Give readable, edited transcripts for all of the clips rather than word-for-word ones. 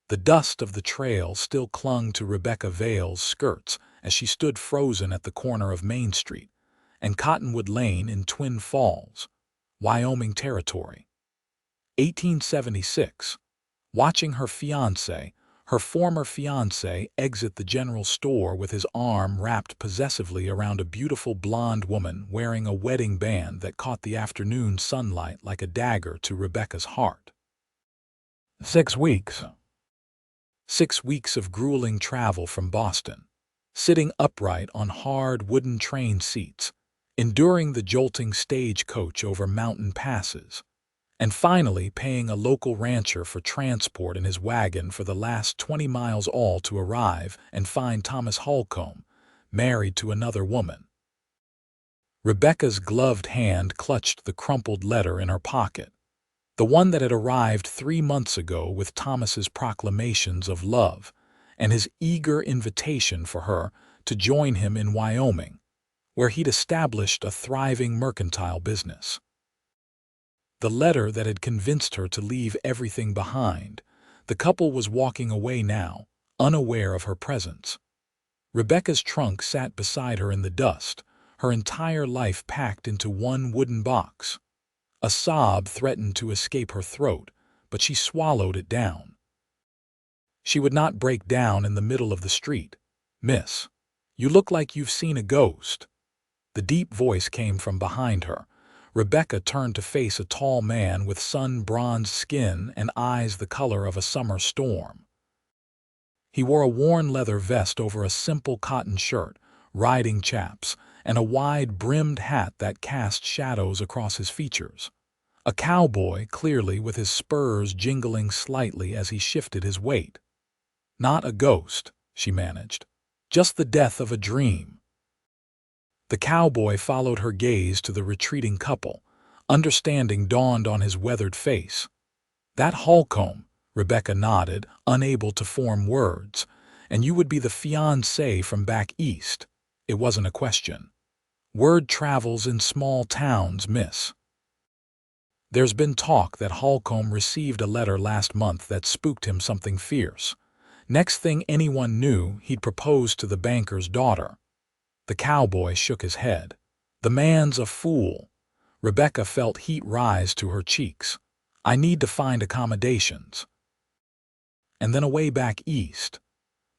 The dust of the trail still clung to Rebecca Vale's skirts as she stood frozen at the corner of Main Street and Cottonwood Lane in Twin Falls, Wyoming territory. 1876. Watching her former fiancé, exit the general store with his arm wrapped possessively around a beautiful blonde woman wearing a wedding band that caught the afternoon sunlight like a dagger to Rebecca's heart. 6 weeks. 6 weeks of grueling travel from Boston, sitting upright on hard wooden train seats, enduring the jolting stagecoach over mountain passes, and finally paying a local rancher for transport in his wagon for the last 20 miles all to arrive and find Thomas Holcomb, married to another woman. Rebecca's gloved hand clutched the crumpled letter in her pocket, the one that had arrived 3 months ago with Thomas's proclamations of love and his eager invitation for her to join him in Wyoming, where he'd established a thriving mercantile business. The letter that had convinced her to leave everything behind. The couple was walking away now, unaware of her presence. Rebecca's trunk sat beside her in the dust, her entire life packed into one wooden box. A sob threatened to escape her throat, but she swallowed it down. She would not break down in the middle of the street. "Miss, you look like you've seen a ghost." The deep voice came from behind her. Rebecca turned to face a tall man with sun-bronzed skin and eyes the color of a summer storm. He wore a worn leather vest over a simple cotton shirt, riding chaps, and a wide-brimmed hat that cast shadows across his features. A cowboy, clearly, with his spurs jingling slightly as he shifted his weight. "Not a ghost," she managed. "Just the death of a dream." The cowboy followed her gaze to the retreating couple. Understanding dawned on his weathered face. "That Holcomb," Rebecca nodded, unable to form words. "And you would be the fiancé from back east." It wasn't a question. "Word travels in small towns, miss." "There's been talk that Holcomb received a letter last month that spooked him something fierce. Next thing anyone knew, he'd proposed to the banker's daughter." The cowboy shook his head. "The man's a fool." Rebecca felt heat rise to her cheeks. "I need to find accommodations." "And then away back east."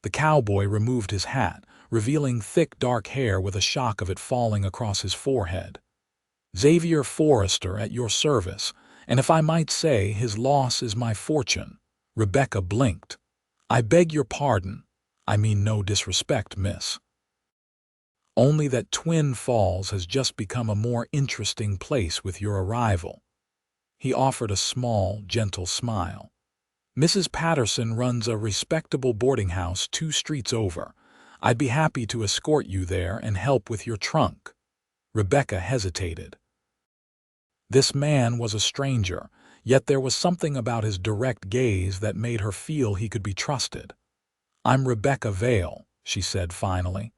The cowboy removed his hat, revealing thick dark hair with a shock of it falling across his forehead. "Xavier Forrester at your service, and if I might say, his loss is my fortune." Rebecca blinked. "I beg your pardon. I mean no disrespect, miss. Only that Twin Falls has just become a more interesting place with your arrival." He offered a small, gentle smile. "Mrs. Patterson runs a respectable boarding house 2 streets over. I'd be happy to escort you there and help with your trunk." Rebecca hesitated. This man was a stranger, yet there was something about his direct gaze that made her feel he could be trusted. "I'm Rebecca Vale," she said finally.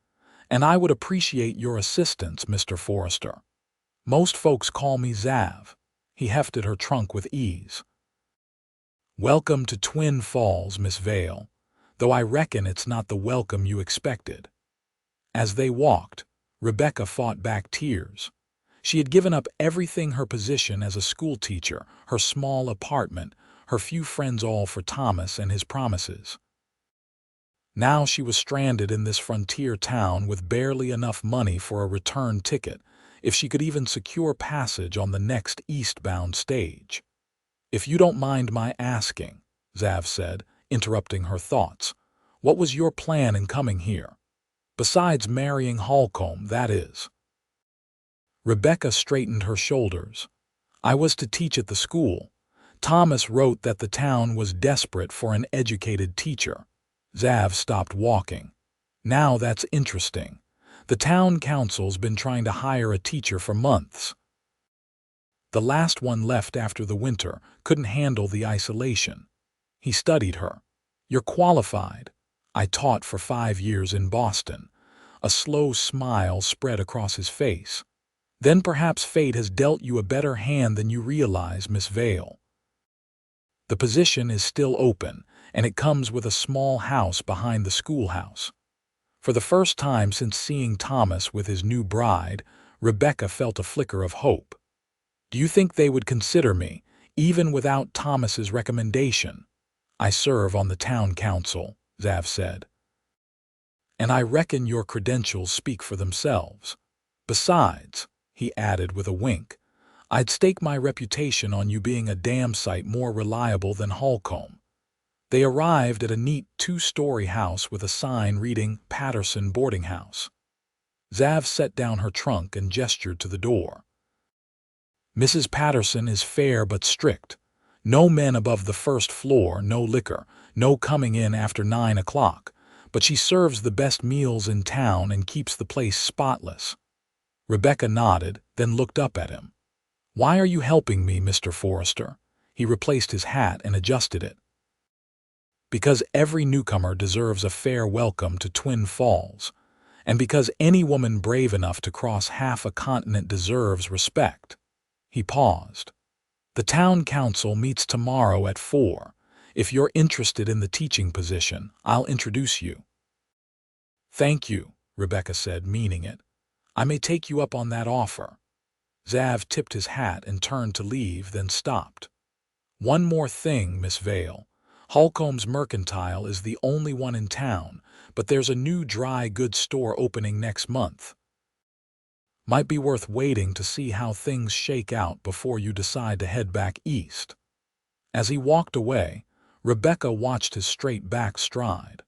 "And I would appreciate your assistance, Mr. Forrester. Most folks call me Zav." He hefted her trunk with ease. "Welcome to Twin Falls, Miss Vale, though I reckon it's not the welcome you expected." As they walked, Rebecca fought back tears. She had given up everything: her position as a schoolteacher, her small apartment, her few friends, all for Thomas and his promises. Now she was stranded in this frontier town with barely enough money for a return ticket, if she could even secure passage on the next eastbound stage. "If you don't mind my asking," Zav said, interrupting her thoughts, "what was your plan in coming here? Besides marrying Holcomb, that is." Rebecca straightened her shoulders. "I was to teach at the school. Thomas wrote that the town was desperate for an educated teacher." Zav stopped walking. "Now that's interesting. The town council's been trying to hire a teacher for months. The last one left after the winter couldn't handle the isolation." He studied her. "You're qualified." "I taught for 5 years in Boston." A slow smile spread across his face. "Then perhaps fate has dealt you a better hand than you realize, Miss Vale." The position is still open, and it comes with a small house behind the schoolhouse. For the first time since seeing Thomas with his new bride, Rebecca felt a flicker of hope. Do you think they would consider me, even without Thomas's recommendation? I serve on the town council, Xav said. And I reckon your credentials speak for themselves. Besides, he added with a wink, I'd stake my reputation on you being a damn sight more reliable than Holcomb. They arrived at a neat two-story house with a sign reading Patterson Boarding House. Xav set down her trunk and gestured to the door. Mrs. Patterson is fair but strict. No men above the first floor, no liquor, no coming in after 9 o'clock, but she serves the best meals in town and keeps the place spotless. Rebecca nodded, then looked up at him. Why are you helping me, Mr. Forrester? He replaced his hat and adjusted it. Because every newcomer deserves a fair welcome to Twin Falls, and because any woman brave enough to cross half a continent deserves respect. He paused. The town council meets tomorrow at 4. If you're interested in the teaching position, I'll introduce you. Thank you, Rebecca said, meaning it. I may take you up on that offer. Xav tipped his hat and turned to leave, then stopped. One more thing, Miss Vale. Holcomb's Mercantile is the only one in town, but there's a new dry goods store opening next month. Might be worth waiting to see how things shake out before you decide to head back east. As he walked away, Rebecca watched his straight-back stride.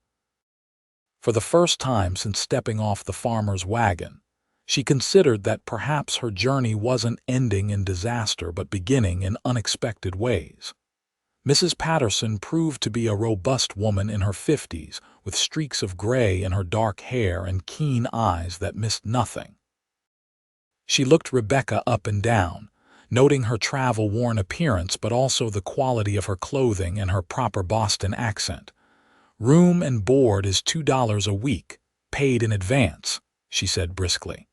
For the first time since stepping off the farmer's wagon, she considered that perhaps her journey wasn't ending in disaster but beginning in unexpected ways. Mrs. Patterson proved to be a robust woman in her 50s, with streaks of gray in her dark hair and keen eyes that missed nothing. She looked Rebecca up and down, noting her travel-worn appearance but also the quality of her clothing and her proper Boston accent. Room and board is $2 a week, paid in advance, she said briskly.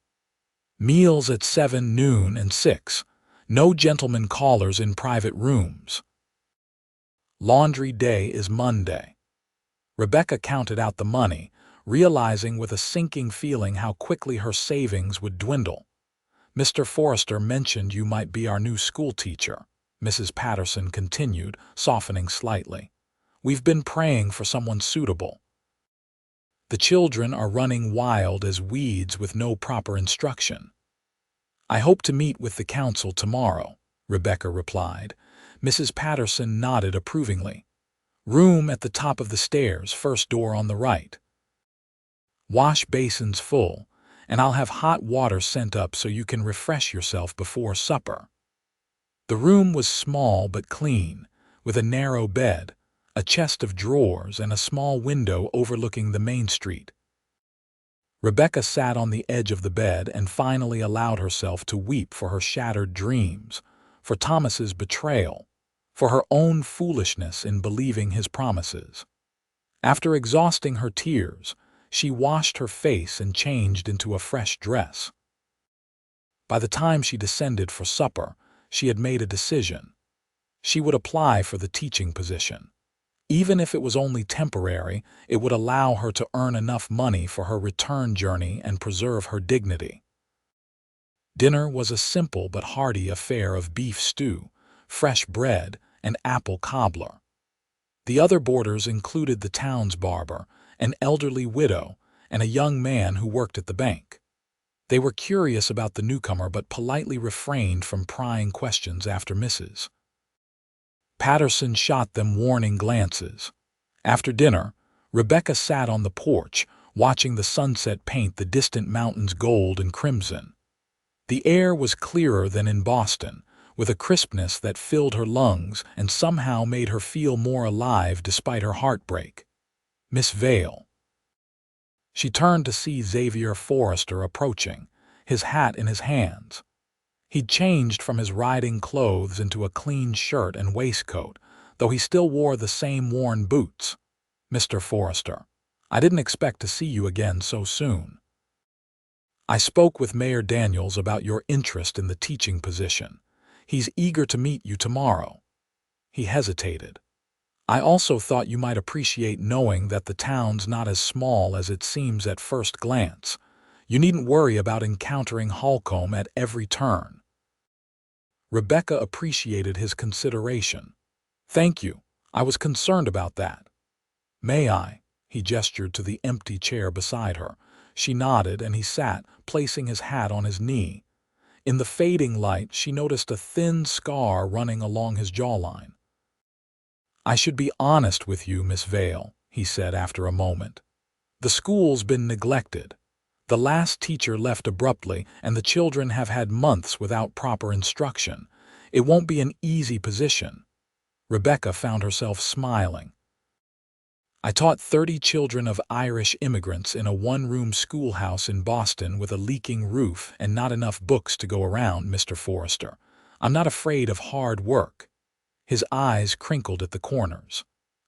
Meals at 7, noon, and 6. No gentlemen callers in private rooms. Laundry day is Monday. Rebecca counted out the money, realizing with a sinking feeling how quickly her savings would dwindle. Mr. Forrester mentioned you might be our new schoolteacher, Mrs. Patterson continued, softening slightly. We've been praying for someone suitable. The children are running wild as weeds with no proper instruction. I hope to meet with the council tomorrow, Rebecca replied. Mrs. Patterson nodded approvingly. Room at the top of the stairs, first door on the right. Wash basins full, and I'll have hot water sent up so you can refresh yourself before supper. The room was small but clean, with a narrow bed, a chest of drawers, and a small window overlooking the main street. Rebecca sat on the edge of the bed and finally allowed herself to weep for her shattered dreams, for Thomas's betrayal, for her own foolishness in believing his promises. After exhausting her tears, she washed her face and changed into a fresh dress. By the time she descended for supper, she had made a decision. She would apply for the teaching position. Even if it was only temporary, it would allow her to earn enough money for her return journey and preserve her dignity. Dinner was a simple but hearty affair of beef stew, fresh bread, and apple cobbler. The other boarders included the town's barber, an elderly widow, and a young man who worked at the bank. They were curious about the newcomer but politely refrained from prying questions after Mrs. Patterson shot them warning glances. After dinner, Rebecca sat on the porch, watching the sunset paint the distant mountains gold and crimson. The air was clearer than in Boston, with a crispness that filled her lungs and somehow made her feel more alive despite her heartbreak. Miss Vale. She turned to see Xavier Forrester approaching, his hat in his hands. He'd changed from his riding clothes into a clean shirt and waistcoat, though he still wore the same worn boots. Mr. Forrester, I didn't expect to see you again so soon. I spoke with Mayor Daniels about your interest in the teaching position. He's eager to meet you tomorrow. He hesitated. I also thought you might appreciate knowing that the town's not as small as it seems at first glance. You needn't worry about encountering Holcomb at every turn. Rebecca appreciated his consideration. Thank you. I was concerned about that. May I? He gestured to the empty chair beside her. She nodded and he sat, placing his hat on his knee. In the fading light, she noticed a thin scar running along his jawline. I should be honest with you, Miss Vale, he said after a moment. The school's been neglected. The last teacher left abruptly, and the children have had months without proper instruction. It won't be an easy position. Rebecca found herself smiling. I taught 30 children of Irish immigrants in a one-room schoolhouse in Boston with a leaking roof and not enough books to go around, Mr. Forrester. I'm not afraid of hard work. His eyes crinkled at the corners.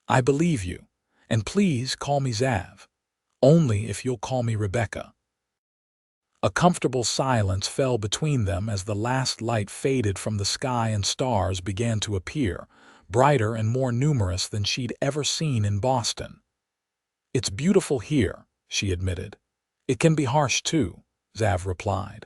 I believe you, and please call me Xav. Only if you'll call me Rebecca. A comfortable silence fell between them as the last light faded from the sky and stars began to appear, brighter and more numerous than she'd ever seen in Boston. It's beautiful here, she admitted. It can be harsh too, Xav replied.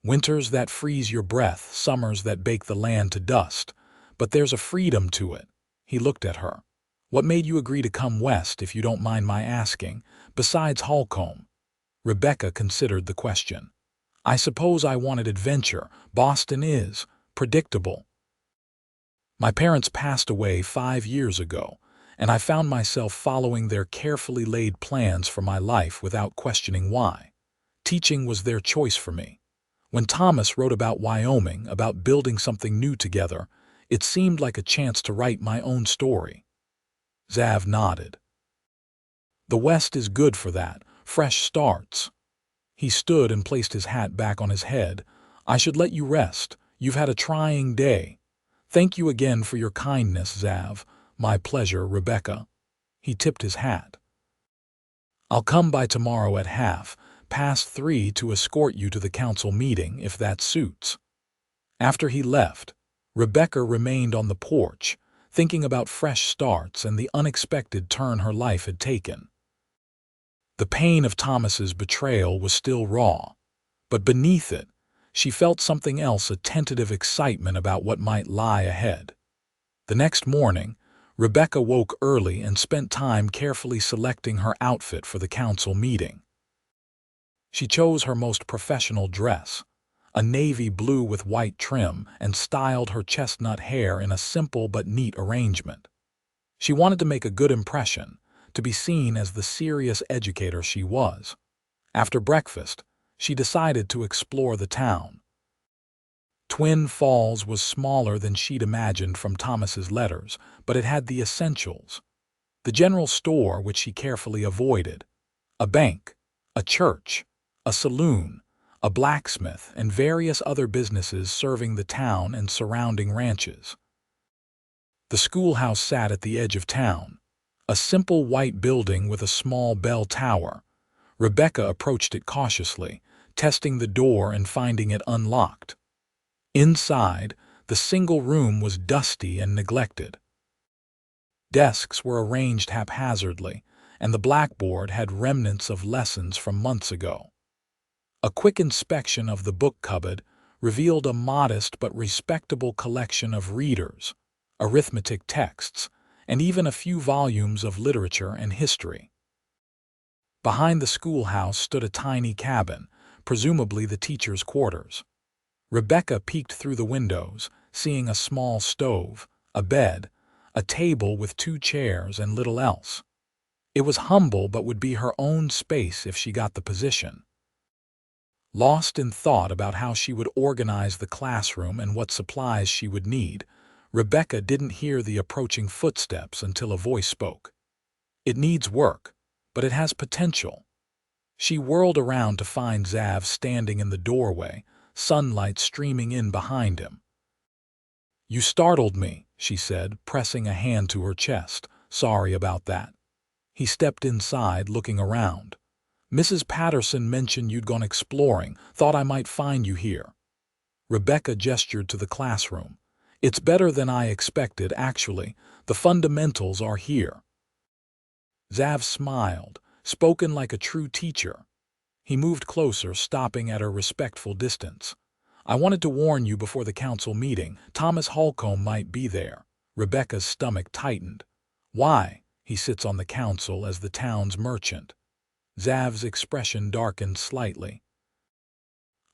Winters that freeze your breath, summers that bake the land to dust. But there's a freedom to it. He looked at her. What made you agree to come west, if you don't mind my asking, besides Holcomb? Rebecca considered the question. I suppose I wanted adventure. Boston is predictable. My parents passed away 5 years ago, and I found myself following their carefully laid plans for my life without questioning why. Teaching was their choice for me. When Thomas wrote about Wyoming, about building something new together, it seemed like a chance to write my own story. Xav nodded. The West is good for that, fresh starts. He stood and placed his hat back on his head. I should let you rest. You've had a trying day. Thank you again for your kindness, Xav. My pleasure, Rebecca. He tipped his hat. I'll come by tomorrow at 3:30 to escort you to the council meeting, if that suits. After he left, Rebecca remained on the porch, thinking about fresh starts and the unexpected turn her life had taken. The pain of Thomas's betrayal was still raw, but beneath it, she felt something else, a tentative excitement about what might lie ahead. The next morning, Rebecca woke early and spent time carefully selecting her outfit for the council meeting. She chose her most professional dress, a navy blue with white trim, and styled her chestnut hair in a simple but neat arrangement. She wanted to make a good impression, to be seen as the serious educator she was. After breakfast, she decided to explore the town. Twin Falls was smaller than she'd imagined from Thomas's letters, but it had the essentials. The general store, which she carefully avoided, a bank, a church, a saloon, a blacksmith, and various other businesses serving the town and surrounding ranches. The schoolhouse sat at the edge of town, a simple white building with a small bell tower. Rebecca approached it cautiously, testing the door and finding it unlocked. Inside, the single room was dusty and neglected. Desks were arranged haphazardly, and the blackboard had remnants of lessons from months ago. A quick inspection of the book cupboard revealed a modest but respectable collection of readers, arithmetic texts, and even a few volumes of literature and history. Behind the schoolhouse stood a tiny cabin, presumably the teacher's quarters. Rebecca peeked through the windows, seeing a small stove, a bed, a table with 2 chairs, and little else. It was humble but would be her own space if she got the position. Lost in thought about how she would organize the classroom and what supplies she would need, Rebecca didn't hear the approaching footsteps until a voice spoke. It needs work, but it has potential. She whirled around to find Xav standing in the doorway, sunlight streaming in behind him. You startled me, she said, pressing a hand to her chest. Sorry about that. He stepped inside, looking around. Mrs. Patterson mentioned you'd gone exploring, thought I might find you here. Rebecca gestured to the classroom. It's better than I expected, actually. The fundamentals are here. Xav smiled, spoken like a true teacher. He moved closer, stopping at a respectful distance. I wanted to warn you before the council meeting. Thomas Holcomb might be there. Rebecca's stomach tightened. Why? He sits on the council as the town's merchant. Xav's expression darkened slightly.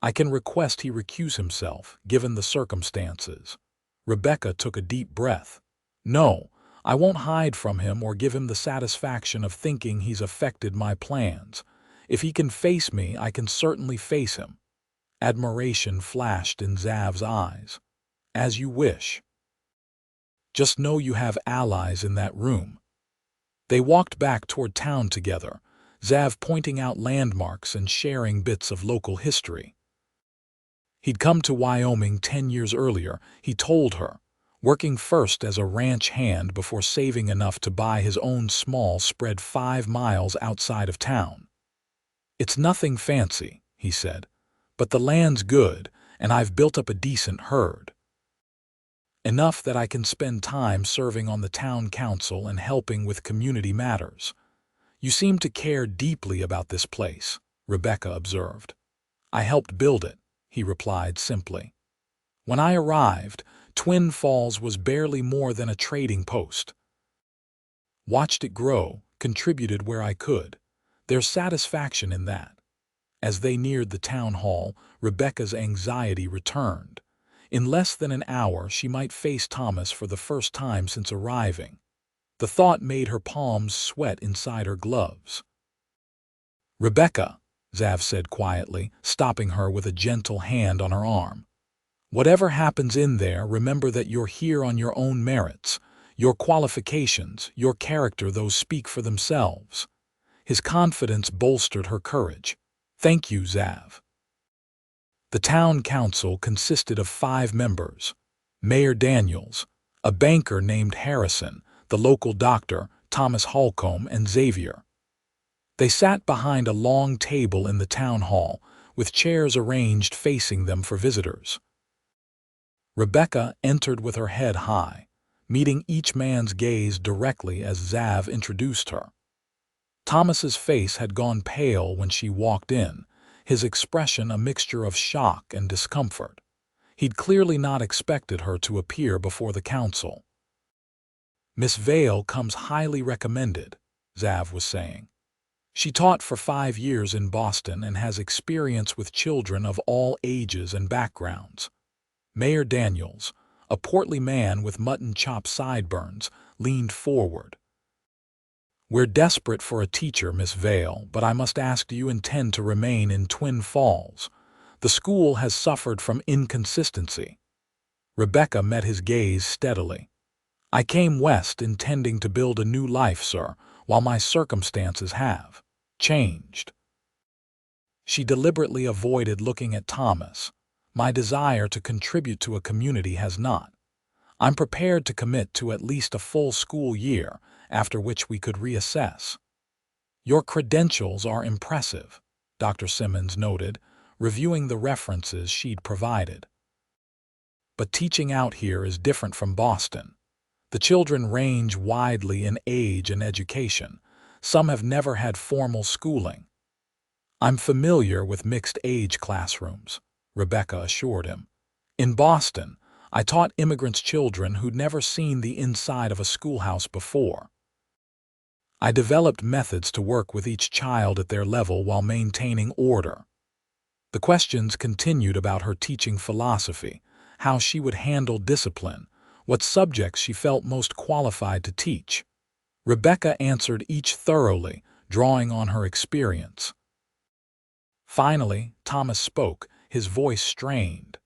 I can request he recuse himself, given the circumstances. Rebecca took a deep breath. No, I won't hide from him or give him the satisfaction of thinking he's affected my plans. If he can face me, I can certainly face him. Admiration flashed in Xav's eyes. As you wish. Just know you have allies in that room. They walked back toward town together, Xav pointing out landmarks and sharing bits of local history. He'd come to Wyoming 10 years earlier, he told her, working first as a ranch hand before saving enough to buy his own small spread 5 miles outside of town. It's nothing fancy, he said, but the land's good, and I've built up a decent herd. Enough that I can spend time serving on the town council and helping with community matters. You seem to care deeply about this place, Rebecca observed. I helped build it, he replied simply. When I arrived, Twin Falls was barely more than a trading post. Watched it grow, contributed where I could. There's satisfaction in that. As they neared the town hall, Rebecca's anxiety returned. In less than an hour, she might face Thomas for the first time since arriving. The thought made her palms sweat inside her gloves. Rebecca, Xav said quietly, stopping her with a gentle hand on her arm. Whatever happens in there, remember that you're here on your own merits. Your qualifications, your character, those speak for themselves. His confidence bolstered her courage. Thank you, Xav. The town council consisted of 5 members. Mayor Daniels, a banker named Harrison, the local doctor, Thomas Holcomb, and Xavier. They sat behind a long table in the town hall, with chairs arranged facing them for visitors. Rebecca entered with her head high, meeting each man's gaze directly as Xav introduced her. Thomas's face had gone pale when she walked in, his expression a mixture of shock and discomfort. He'd clearly not expected her to appear before the council. Miss Vale comes highly recommended, Xav was saying. She taught for 5 years in Boston and has experience with children of all ages and backgrounds. Mayor Daniels, a portly man with mutton chop sideburns, leaned forward. We're desperate for a teacher, Miss Vale, but I must ask, do you intend to remain in Twin Falls? The school has suffered from inconsistency. Rebecca met his gaze steadily. I came west intending to build a new life, sir, while my circumstances have changed. She deliberately avoided looking at Thomas. My desire to contribute to a community has not. I'm prepared to commit to at least a full school year, after which we could reassess. Your credentials are impressive, Dr. Simmons noted, reviewing the references she'd provided. But teaching out here is different from Boston. The children range widely in age and education. Some have never had formal schooling. I'm familiar with mixed-age classrooms, Rebecca assured him. In Boston, I taught immigrants' children who'd never seen the inside of a schoolhouse before. I developed methods to work with each child at their level while maintaining order. The questions continued about her teaching philosophy, how she would handle discipline, what subjects she felt most qualified to teach. Rebecca answered each thoroughly, drawing on her experience. Finally, Thomas spoke, his voice strained.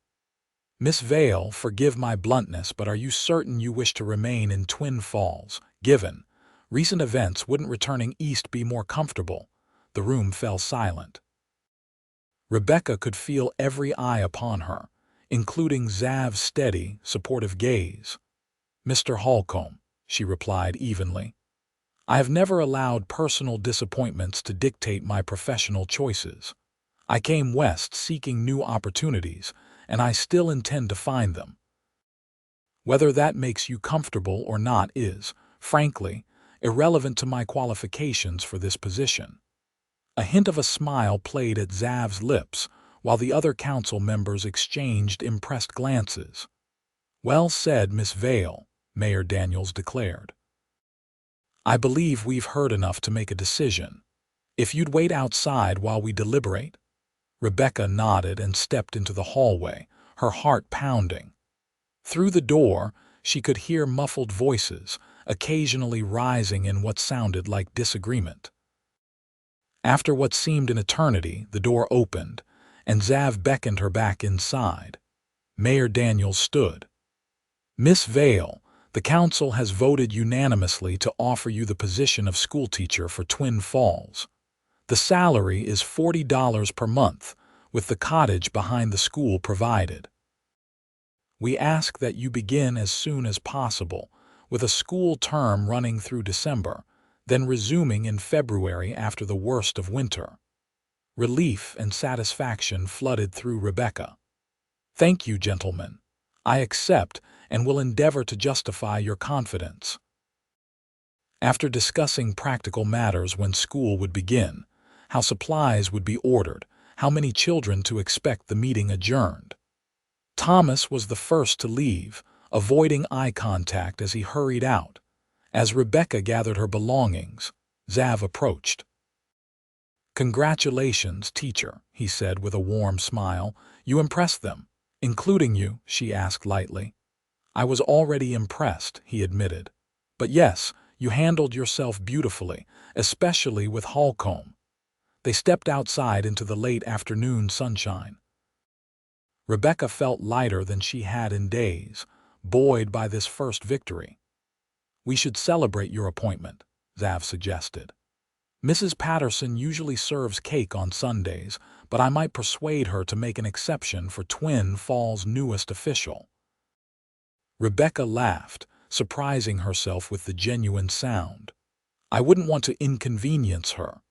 Miss Vale, forgive my bluntness, but are you certain you wish to remain in Twin Falls, given recent events? Wouldn't returning east be more comfortable? The room fell silent. Rebecca could feel every eye upon her, including Xav's steady, supportive gaze. Mr. Holcomb, she replied evenly. I have never allowed personal disappointments to dictate my professional choices. I came west seeking new opportunities, and I still intend to find them. Whether that makes you comfortable or not is, frankly, irrelevant to my qualifications for this position." A hint of a smile played at Xavier's lips, while the other council members exchanged impressed glances. "Well said, Miss Vale," Mayor Daniels declared. "I believe we've heard enough to make a decision. If you'd wait outside while we deliberate." Rebecca nodded and stepped into the hallway, her heart pounding. Through the door, she could hear muffled voices, occasionally rising in what sounded like disagreement. After what seemed an eternity, the door opened, and Xav beckoned her back inside. Mayor Daniels stood. "Miss Vale, the council has voted unanimously to offer you the position of schoolteacher for Twin Falls. The salary is $40 per month, with the cottage behind the school provided. We ask that you begin as soon as possible, with a school term running through December, then resuming in February after the worst of winter." Relief and satisfaction flooded through Rebecca. "Thank you, gentlemen. I accept and will endeavor to justify your confidence." After discussing practical matters, when school would begin, how supplies would be ordered, how many children to expect, the meeting adjourned. Thomas was the first to leave, avoiding eye contact as he hurried out. As Rebecca gathered her belongings, Xav approached. "Congratulations, teacher," he said with a warm smile. "You impressed them." "Including you?" she asked lightly. "I was already impressed," he admitted. "But yes, you handled yourself beautifully, especially with Holcomb." They stepped outside into the late afternoon sunshine. Rebecca felt lighter than she had in days, buoyed by this first victory. "We should celebrate your appointment," Xav suggested. "Mrs. Patterson usually serves cake on Sundays, but I might persuade her to make an exception for Twin Falls' newest official." Rebecca laughed, surprising herself with the genuine sound. "I wouldn't want to inconvenience her."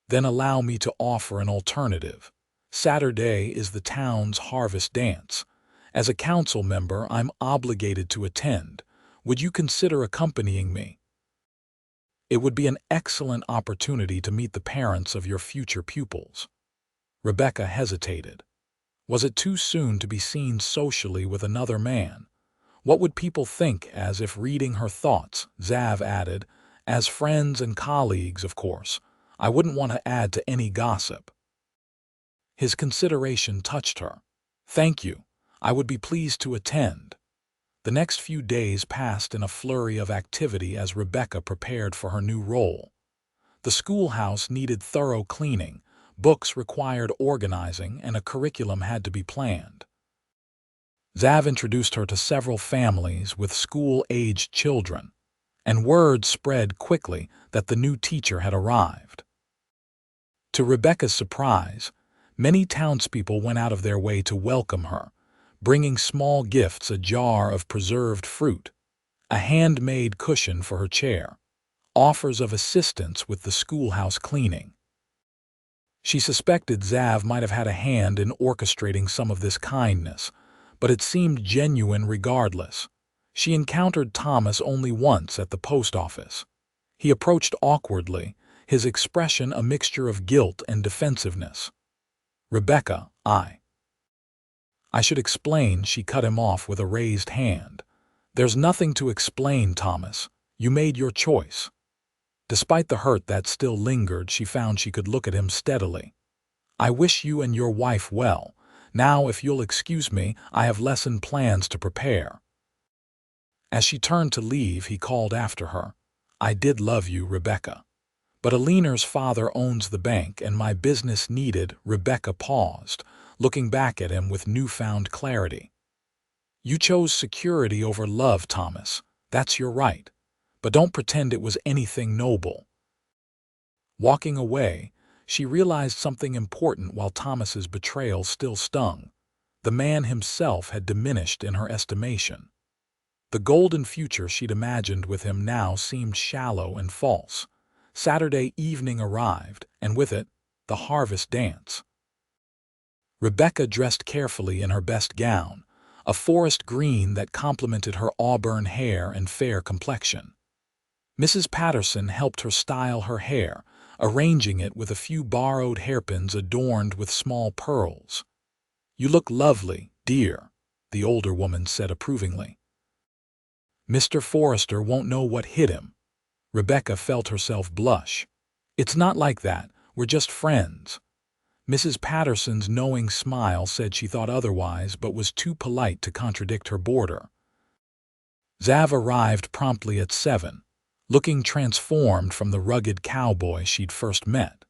"Then allow me to offer an alternative. Saturday is the town's harvest dance. As a council member, I'm obligated to attend. Would you consider accompanying me? It would be an excellent opportunity to meet the parents of your future pupils." Rebecca hesitated. Was it too soon to be seen socially with another man? What would people think? As if reading her thoughts, Xav added, "As friends and colleagues, of course. I wouldn't want to add to any gossip." His consideration touched her. "Thank you. I would be pleased to attend." The next few days passed in a flurry of activity as Rebecca prepared for her new role. The schoolhouse needed thorough cleaning, books required organizing, and a curriculum had to be planned. Xav introduced her to several families with school-aged children, and word spread quickly that the new teacher had arrived. To Rebecca's surprise, many townspeople went out of their way to welcome her, bringing small gifts: a jar of preserved fruit, a handmade cushion for her chair, offers of assistance with the schoolhouse cleaning. She suspected Xav might have had a hand in orchestrating some of this kindness, but it seemed genuine regardless. She encountered Thomas only once at the post office. He approached awkwardly, his expression a mixture of guilt and defensiveness. "Rebecca, I should explain," she cut him off with a raised hand. "There's nothing to explain, Thomas. You made your choice." Despite the hurt that still lingered, she found she could look at him steadily. "I wish you and your wife well. Now, if you'll excuse me, I have lesson plans to prepare." As she turned to leave, he called after her, "I did love you, Rebecca. But Aliner's father owns the bank and my business needed." Rebecca paused, looking back at him with newfound clarity. "You chose security over love, Thomas. That's your right. But don't pretend it was anything noble." Walking away, she realized something important while Thomas's betrayal still stung. The man himself had diminished in her estimation. The golden future she'd imagined with him now seemed shallow and false. Saturday evening arrived, and with it, the harvest dance. Rebecca dressed carefully in her best gown, a forest green that complemented her auburn hair and fair complexion. Mrs. Patterson helped her style her hair, arranging it with a few borrowed hairpins adorned with small pearls. "You look lovely, dear," the older woman said approvingly. "Mr. Forrester won't know what hit him." Rebecca felt herself blush. "It's not like that. We're just friends." Mrs. Patterson's knowing smile said she thought otherwise but was too polite to contradict her boarder. Xav arrived promptly at 7, looking transformed from the rugged cowboy she'd first met.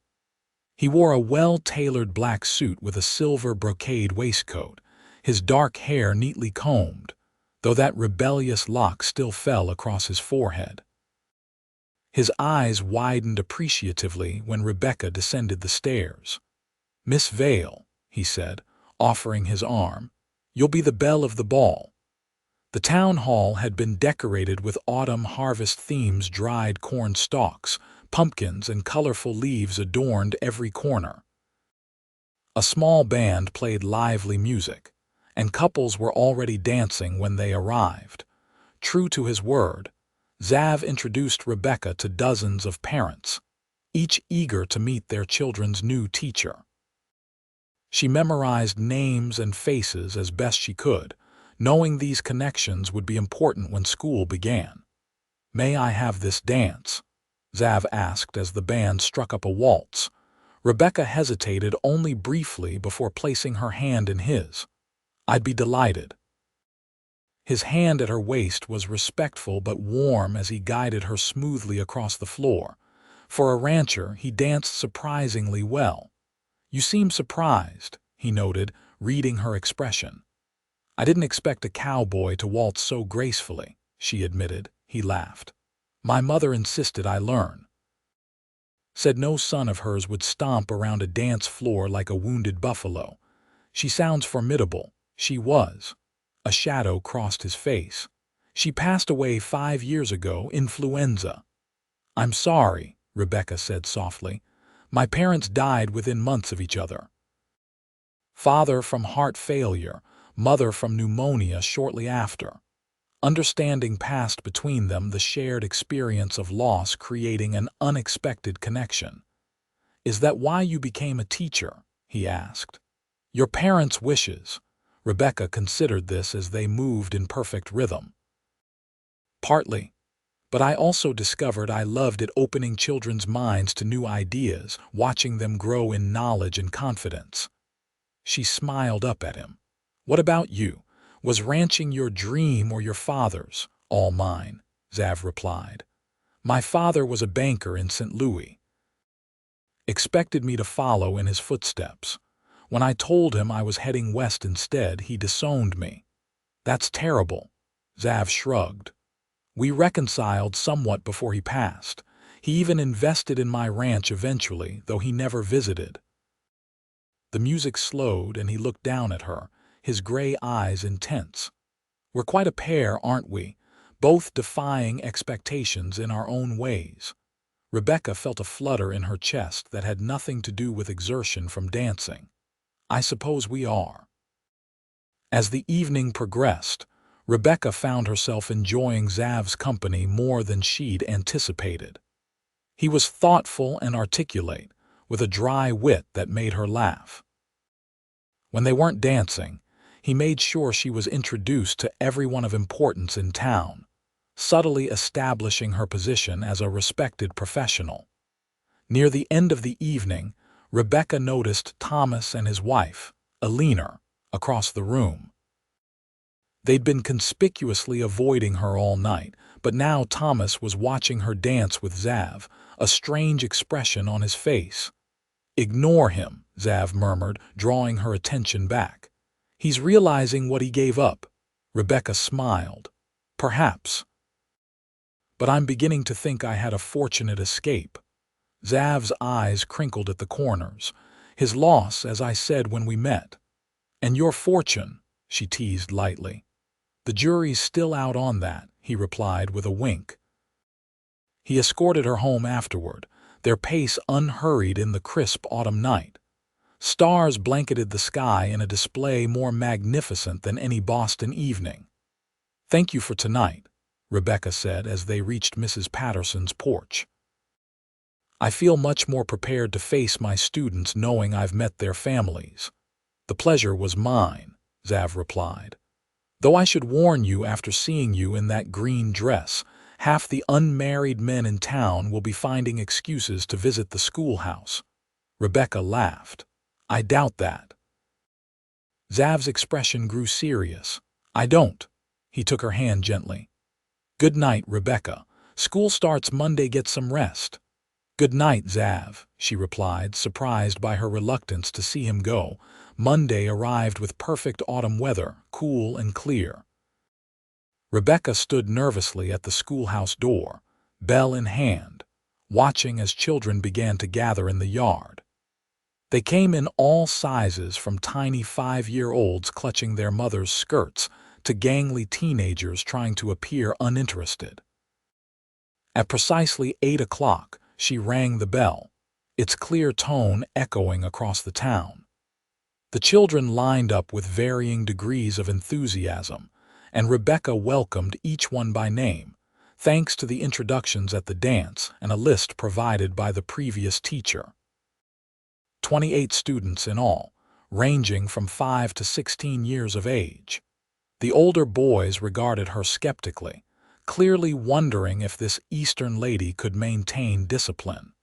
He wore a well-tailored black suit with a silver brocade waistcoat, his dark hair neatly combed, though that rebellious lock still fell across his forehead. His eyes widened appreciatively when Rebecca descended the stairs. "Miss Vale," he said, offering his arm, "you'll be the belle of the ball." The town hall had been decorated with autumn harvest themes. Dried corn stalks, pumpkins, and colorful leaves adorned every corner. A small band played lively music, and couples were already dancing when they arrived. True to his word, Xav introduced Rebecca to dozens of parents, each eager to meet their children's new teacher. She memorized names and faces as best she could, knowing these connections would be important when school began. "May I have this dance?" Xav asked as the band struck up a waltz. Rebecca hesitated only briefly before placing her hand in his. "I'd be delighted." His hand at her waist was respectful but warm as he guided her smoothly across the floor. For a rancher, he danced surprisingly well. "You seem surprised," he noted, reading her expression. "I didn't expect a cowboy to waltz so gracefully," she admitted. He laughed. "My mother insisted I learn. Said no son of hers would stomp around a dance floor like a wounded buffalo. She sounds formidable." She was. A shadow crossed his face. "She passed away 5 years ago, influenza." "I'm sorry," Rebecca said softly. "My parents died within months of each other. Father from heart failure, mother from pneumonia shortly after." Understanding passed between them, the shared experience of loss creating an unexpected connection. "Is that why you became a teacher?" he asked. "Your parents' wishes." Rebecca considered this as they moved in perfect rhythm. "Partly. But I also discovered I loved it opening children's minds to new ideas, watching them grow in knowledge and confidence." She smiled up at him. "What about you? Was ranching your dream or your father's?" "All mine," Xav replied. "My father was a banker in St. Louis. Expected me to follow in his footsteps. When I told him I was heading west instead, he disowned me." "That's terrible." Xav shrugged. "We reconciled somewhat before he passed. He even invested in my ranch eventually, though he never visited." The music slowed and he looked down at her, his gray eyes intense. "We're quite a pair, aren't we? Both defying expectations in our own ways." Rebecca felt a flutter in her chest that had nothing to do with exertion from dancing. "I suppose we are." As the evening progressed, Rebecca found herself enjoying Xav's company more than she'd anticipated. He was thoughtful and articulate, with a dry wit that made her laugh. When they weren't dancing, he made sure she was introduced to everyone of importance in town, subtly establishing her position as a respected professional. Near the end of the evening, Rebecca noticed Thomas and his wife, Alina, across the room. They'd been conspicuously avoiding her all night, but now Thomas was watching her dance with Xav, a strange expression on his face. "Ignore him," Xav murmured, drawing her attention back. "He's realizing what he gave up." Rebecca smiled. "Perhaps. But I'm beginning to think I had a fortunate escape." Xav's eyes crinkled at the corners. "His loss, as I said when we met." "And your fortune," she teased lightly. "The jury's still out on that," he replied with a wink. He escorted her home afterward, their pace unhurried in the crisp autumn night. Stars blanketed the sky in a display more magnificent than any Boston evening. "Thank you for tonight," Rebecca said as they reached Mrs. Patterson's porch. "I feel much more prepared to face my students knowing I've met their families." "The pleasure was mine," Xav replied. "Though I should warn you, after seeing you in that green dress, half the unmarried men in town will be finding excuses to visit the schoolhouse." Rebecca laughed. "I doubt that." Xav's expression grew serious. "I don't." He took her hand gently. "Good night, Rebecca. School starts Monday. Get some rest." "Good night, Xav," she replied, surprised by her reluctance to see him go. Monday arrived with perfect autumn weather, cool and clear. Rebecca stood nervously at the schoolhouse door, bell in hand, watching as children began to gather in the yard. They came in all sizes, from tiny 5-year-olds clutching their mothers' skirts to gangly teenagers trying to appear uninterested. At precisely 8 o'clock, she rang the bell, its clear tone echoing across the town. The children lined up with varying degrees of enthusiasm, and Rebecca welcomed each one by name, thanks to the introductions at the dance and a list provided by the previous teacher. 28 students in all, ranging from 5 to 16 years of age. The older boys regarded her skeptically, clearly wondering if this Eastern lady could maintain discipline.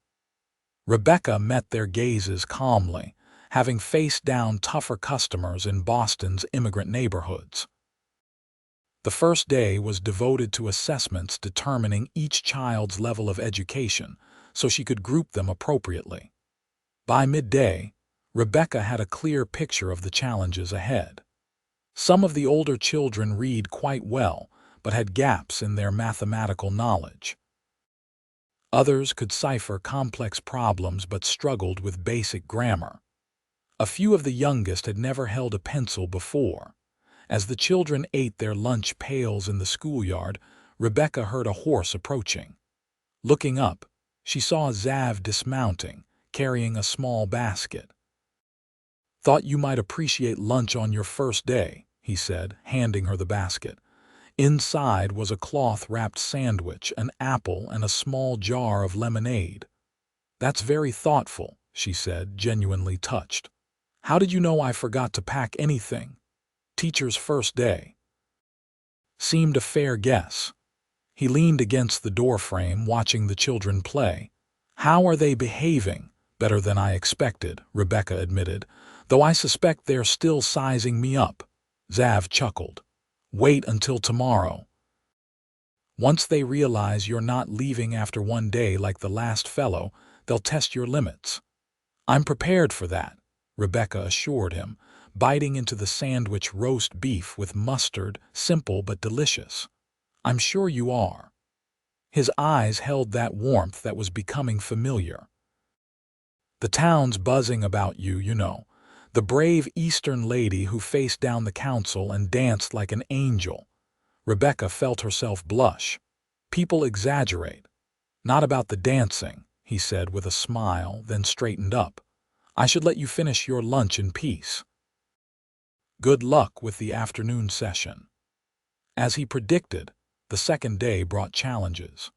Rebecca met their gazes calmly, having faced down tougher customers in Boston's immigrant neighborhoods. The first day was devoted to assessments determining each child's level of education so she could group them appropriately. By midday, Rebecca had a clear picture of the challenges ahead. Some of the older children read quite well, but had gaps in their mathematical knowledge. Others could cipher complex problems but struggled with basic grammar. A few of the youngest had never held a pencil before. As the children ate their lunch pails in the schoolyard, Rebecca heard a horse approaching. Looking up, she saw Xav dismounting, carrying a small basket. "Thought you might appreciate lunch on your first day," he said, handing her the basket. Inside was a cloth-wrapped sandwich, an apple, and a small jar of lemonade. "That's very thoughtful," she said, genuinely touched. "How did you know I forgot to pack anything?" "Teacher's first day." Seemed a fair guess. He leaned against the doorframe, watching the children play. "How are they behaving?" "Better than I expected," Rebecca admitted, "though I suspect they're still sizing me up." Xav chuckled. "Wait until tomorrow. Once they realize you're not leaving after one day like the last fellow, they'll test your limits." "I'm prepared for that," Rebecca assured him, biting into the sandwich roast beef with mustard, simple but delicious. "I'm sure you are." His eyes held that warmth that was becoming familiar. "The town's buzzing about you, you know. The brave Eastern lady who faced down the council and danced like an angel." Rebecca felt herself blush. "People exaggerate." "Not about the dancing," he said with a smile, then straightened up. "I should let you finish your lunch in peace." Good luck with the afternoon session. As he predicted, the second day brought challenges.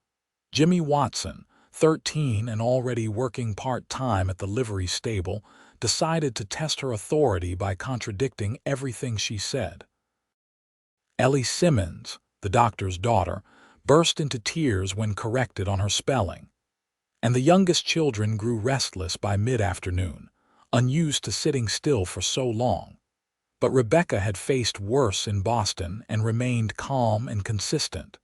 Jimmy Watson, 13 and already working part-time at the livery stable, decided to test her authority by contradicting everything she said. Ellie Simmons, the doctor's daughter, burst into tears when corrected on her spelling. And the youngest children grew restless by mid-afternoon, unused to sitting still for so long. But Rebecca had faced worse in Boston and remained calm and consistent.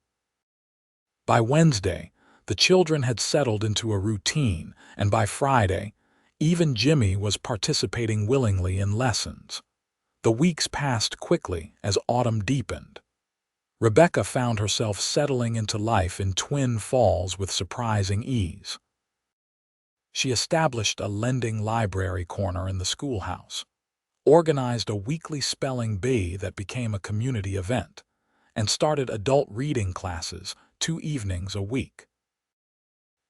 By Wednesday, the children had settled into a routine, and by Friday, even Jimmy was participating willingly in lessons. The weeks passed quickly as autumn deepened. Rebecca found herself settling into life in Twin Falls with surprising ease. She established a lending library corner in the schoolhouse, organized a weekly spelling bee that became a community event, and started adult reading classes 2 evenings a week.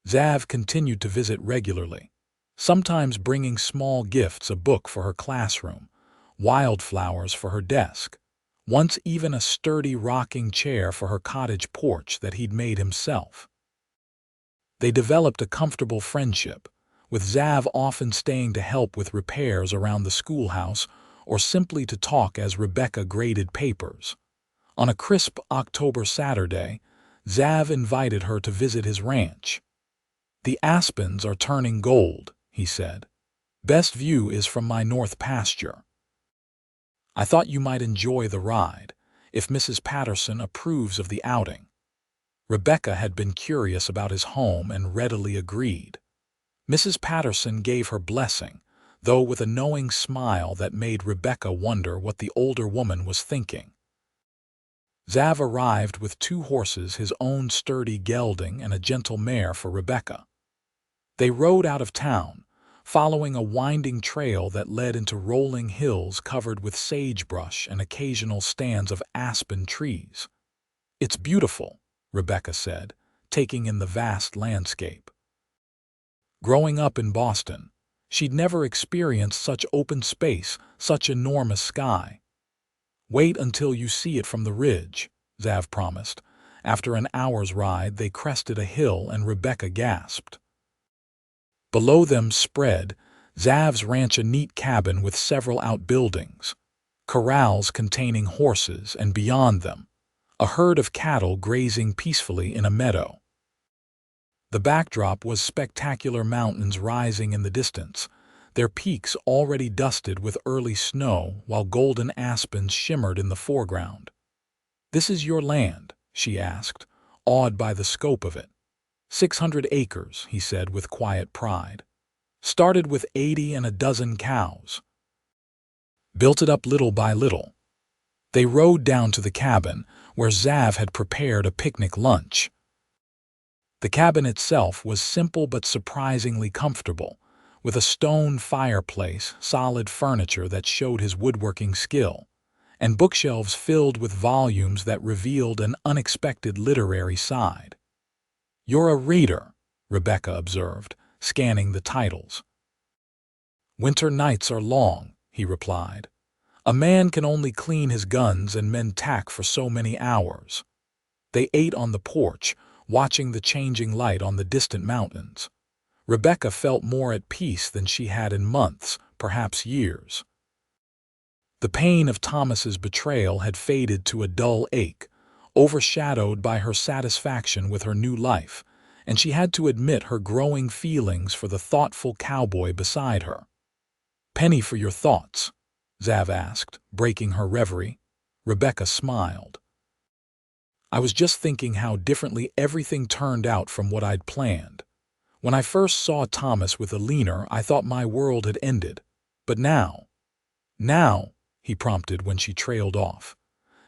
Xav continued to visit regularly, sometimes bringing small gifts, a book for her classroom, wildflowers for her desk, once even a sturdy rocking chair for her cottage porch that he'd made himself. They developed a comfortable friendship, with Xav often staying to help with repairs around the schoolhouse or simply to talk as Rebecca graded papers. On a crisp October Saturday, Xav invited her to visit his ranch. "The aspens are turning gold," he said. "Best view is from my north pasture. I thought you might enjoy the ride, if Mrs. Patterson approves of the outing." Rebecca had been curious about his home and readily agreed. Mrs. Patterson gave her blessing, though with a knowing smile that made Rebecca wonder what the older woman was thinking. Xav arrived with 2 horses, his own sturdy gelding and a gentle mare for Rebecca. They rode out of town, following a winding trail that led into rolling hills covered with sagebrush and occasional stands of aspen trees. "It's beautiful," Rebecca said, taking in the vast landscape. Growing up in Boston, she'd never experienced such open space, such enormous sky. "Wait until you see it from the ridge," Xav promised. After an hour's ride, they crested a hill and Rebecca gasped. Below them spread Xav's ranch, a neat cabin with several outbuildings, corrals containing horses, and beyond them, a herd of cattle grazing peacefully in a meadow. The backdrop was spectacular mountains rising in the distance, their peaks already dusted with early snow while golden aspens shimmered in the foreground. "This is your land?" she asked, awed by the scope of it. 600 acres, he said with quiet pride. "Started with 80 and a dozen cows. Built it up little by little." They rode down to the cabin, where Xav had prepared a picnic lunch. The cabin itself was simple but surprisingly comfortable, with a stone fireplace, solid furniture that showed his woodworking skill, and bookshelves filled with volumes that revealed an unexpected literary side. "You're a reader," Rebecca observed, scanning the titles. "Winter nights are long," he replied. "A man can only clean his guns and mend tack for so many hours." They ate on the porch, watching the changing light on the distant mountains. Rebecca felt more at peace than she had in months, perhaps years. The pain of Thomas's betrayal had faded to a dull ache, overshadowed by her satisfaction with her new life, and she had to admit her growing feelings for the thoughtful cowboy beside her. "Penny for your thoughts?" Xav asked, breaking her reverie. Rebecca smiled. "I was just thinking how differently everything turned out from what I'd planned. When I first saw Thomas with Alina, I thought my world had ended. But now, he prompted when she trailed off.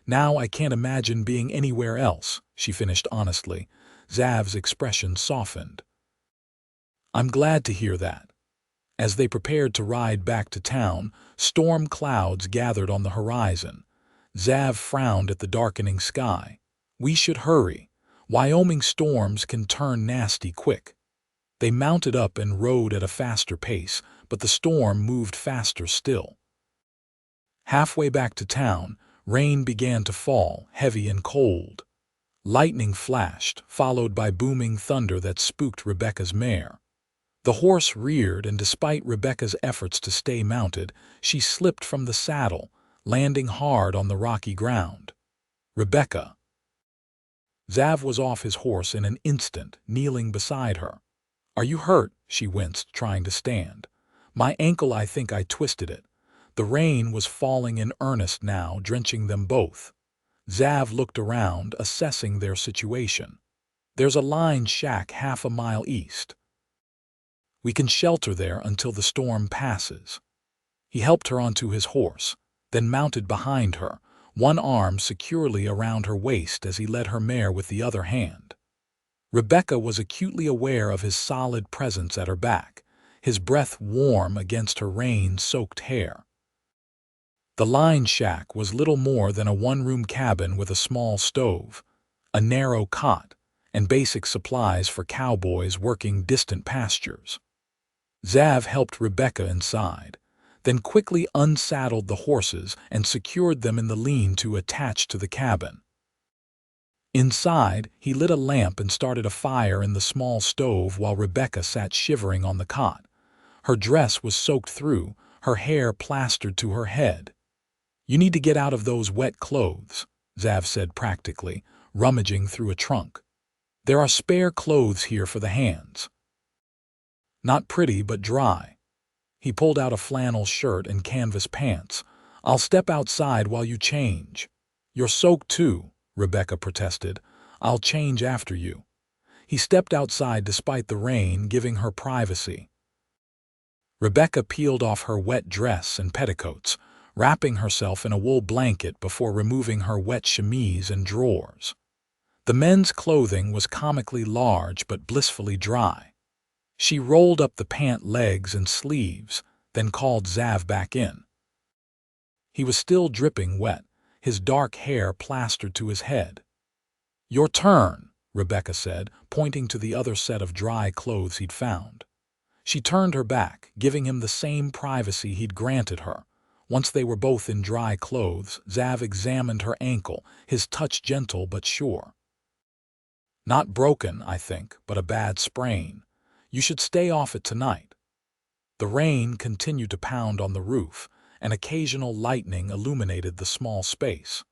"Now I can't imagine being anywhere else," she finished honestly. Xav's expression softened. "I'm glad to hear that." As they prepared to ride back to town, storm clouds gathered on the horizon. Xav frowned at the darkening sky. "We should hurry. Wyoming storms can turn nasty quick." They mounted up and rode at a faster pace, but the storm moved faster still. Halfway back to town, rain began to fall, heavy and cold. Lightning flashed, followed by booming thunder that spooked Rebecca's mare. The horse reared, and despite Rebecca's efforts to stay mounted, she slipped from the saddle, landing hard on the rocky ground. "Rebecca!" Xav was off his horse in an instant, kneeling beside her. "Are you hurt?" She winced, trying to stand. "My ankle, I think I twisted it." The rain was falling in earnest now, drenching them both. Xav looked around, assessing their situation. "There's a line shack half a mile east. We can shelter there until the storm passes." He helped her onto his horse, then mounted behind her, one arm securely around her waist as he led her mare with the other hand. Rebecca was acutely aware of his solid presence at her back, his breath warm against her rain-soaked hair. The line shack was little more than a one-room cabin with a small stove, a narrow cot, and basic supplies for cowboys working distant pastures. Xav helped Rebecca inside, then quickly unsaddled the horses and secured them in the lean-to attached to the cabin. Inside, he lit a lamp and started a fire in the small stove while Rebecca sat shivering on the cot. Her dress was soaked through, her hair plastered to her head. "You need to get out of those wet clothes," Xav said practically, rummaging through a trunk. "There are spare clothes here for the hands." "Not pretty, but dry." He pulled out a flannel shirt and canvas pants. "I'll step outside while you change." "You're soaked too," Rebecca protested. "I'll change after you." He stepped outside despite the rain, giving her privacy. Rebecca peeled off her wet dress and petticoats, wrapping herself in a wool blanket before removing her wet chemise and drawers. The men's clothing was comically large but blissfully dry. She rolled up the pant legs and sleeves, then called Xav back in. He was still dripping wet, his dark hair plastered to his head. "Your turn," Rebecca said, pointing to the other set of dry clothes he'd found. She turned her back, giving him the same privacy he'd granted her. Once they were both in dry clothes, Xav examined her ankle, his touch gentle but sure. "Not broken, I think, but a bad sprain. You should stay off it tonight." The rain continued to pound on the roof, and occasional lightning illuminated the small space.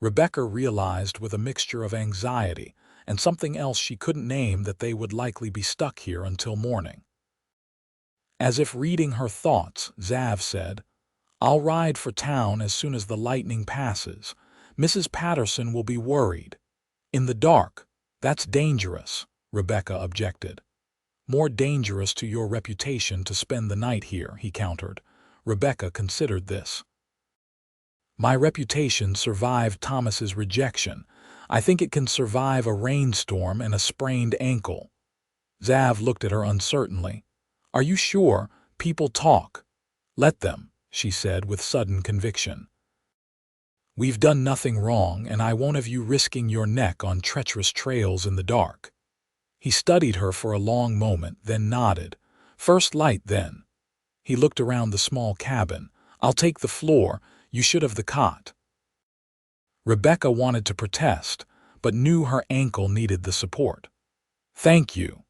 Rebecca realized with a mixture of anxiety and something else she couldn't name that they would likely be stuck here until morning. As if reading her thoughts, Xav said, "I'll ride for town as soon as the lightning passes. Mrs. Patterson will be worried." "In the dark, that's dangerous," Rebecca objected. "More dangerous to your reputation to spend the night here," he countered. Rebecca considered this. "My reputation survived Thomas's rejection. I think it can survive a rainstorm and a sprained ankle." Xav looked at her uncertainly. "Are you sure? People talk." "Let them," she said with sudden conviction. "We've done nothing wrong, and I won't have you risking your neck on treacherous trails in the dark." He studied her for a long moment, then nodded. "First light, then." He looked around the small cabin. "I'll take the floor. You should have the cot." Rebecca wanted to protest, but knew her ankle needed the support. "Thank you."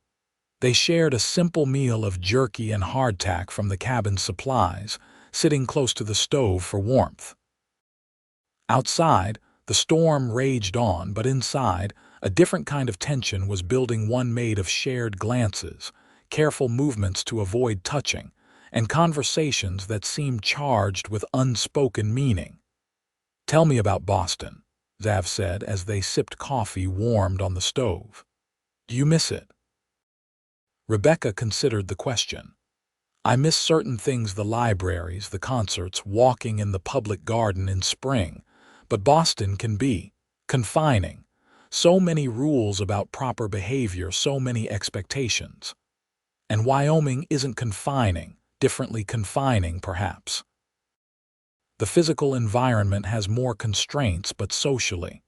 They shared a simple meal of jerky and hardtack from the cabin's supplies, sitting close to the stove for warmth. Outside, the storm raged on, but inside, a different kind of tension was building, one made of shared glances, careful movements to avoid touching, and conversations that seemed charged with unspoken meaning. "Tell me about Boston," Xav said as they sipped coffee warmed on the stove. "Do you miss it?" Rebecca considered the question. "I miss certain things, the libraries, the concerts, walking in the public garden in spring, but Boston can be confining. So many rules about proper behavior, so many expectations. And Wyoming isn't confining, differently confining perhaps. The physical environment has more constraints, but socially."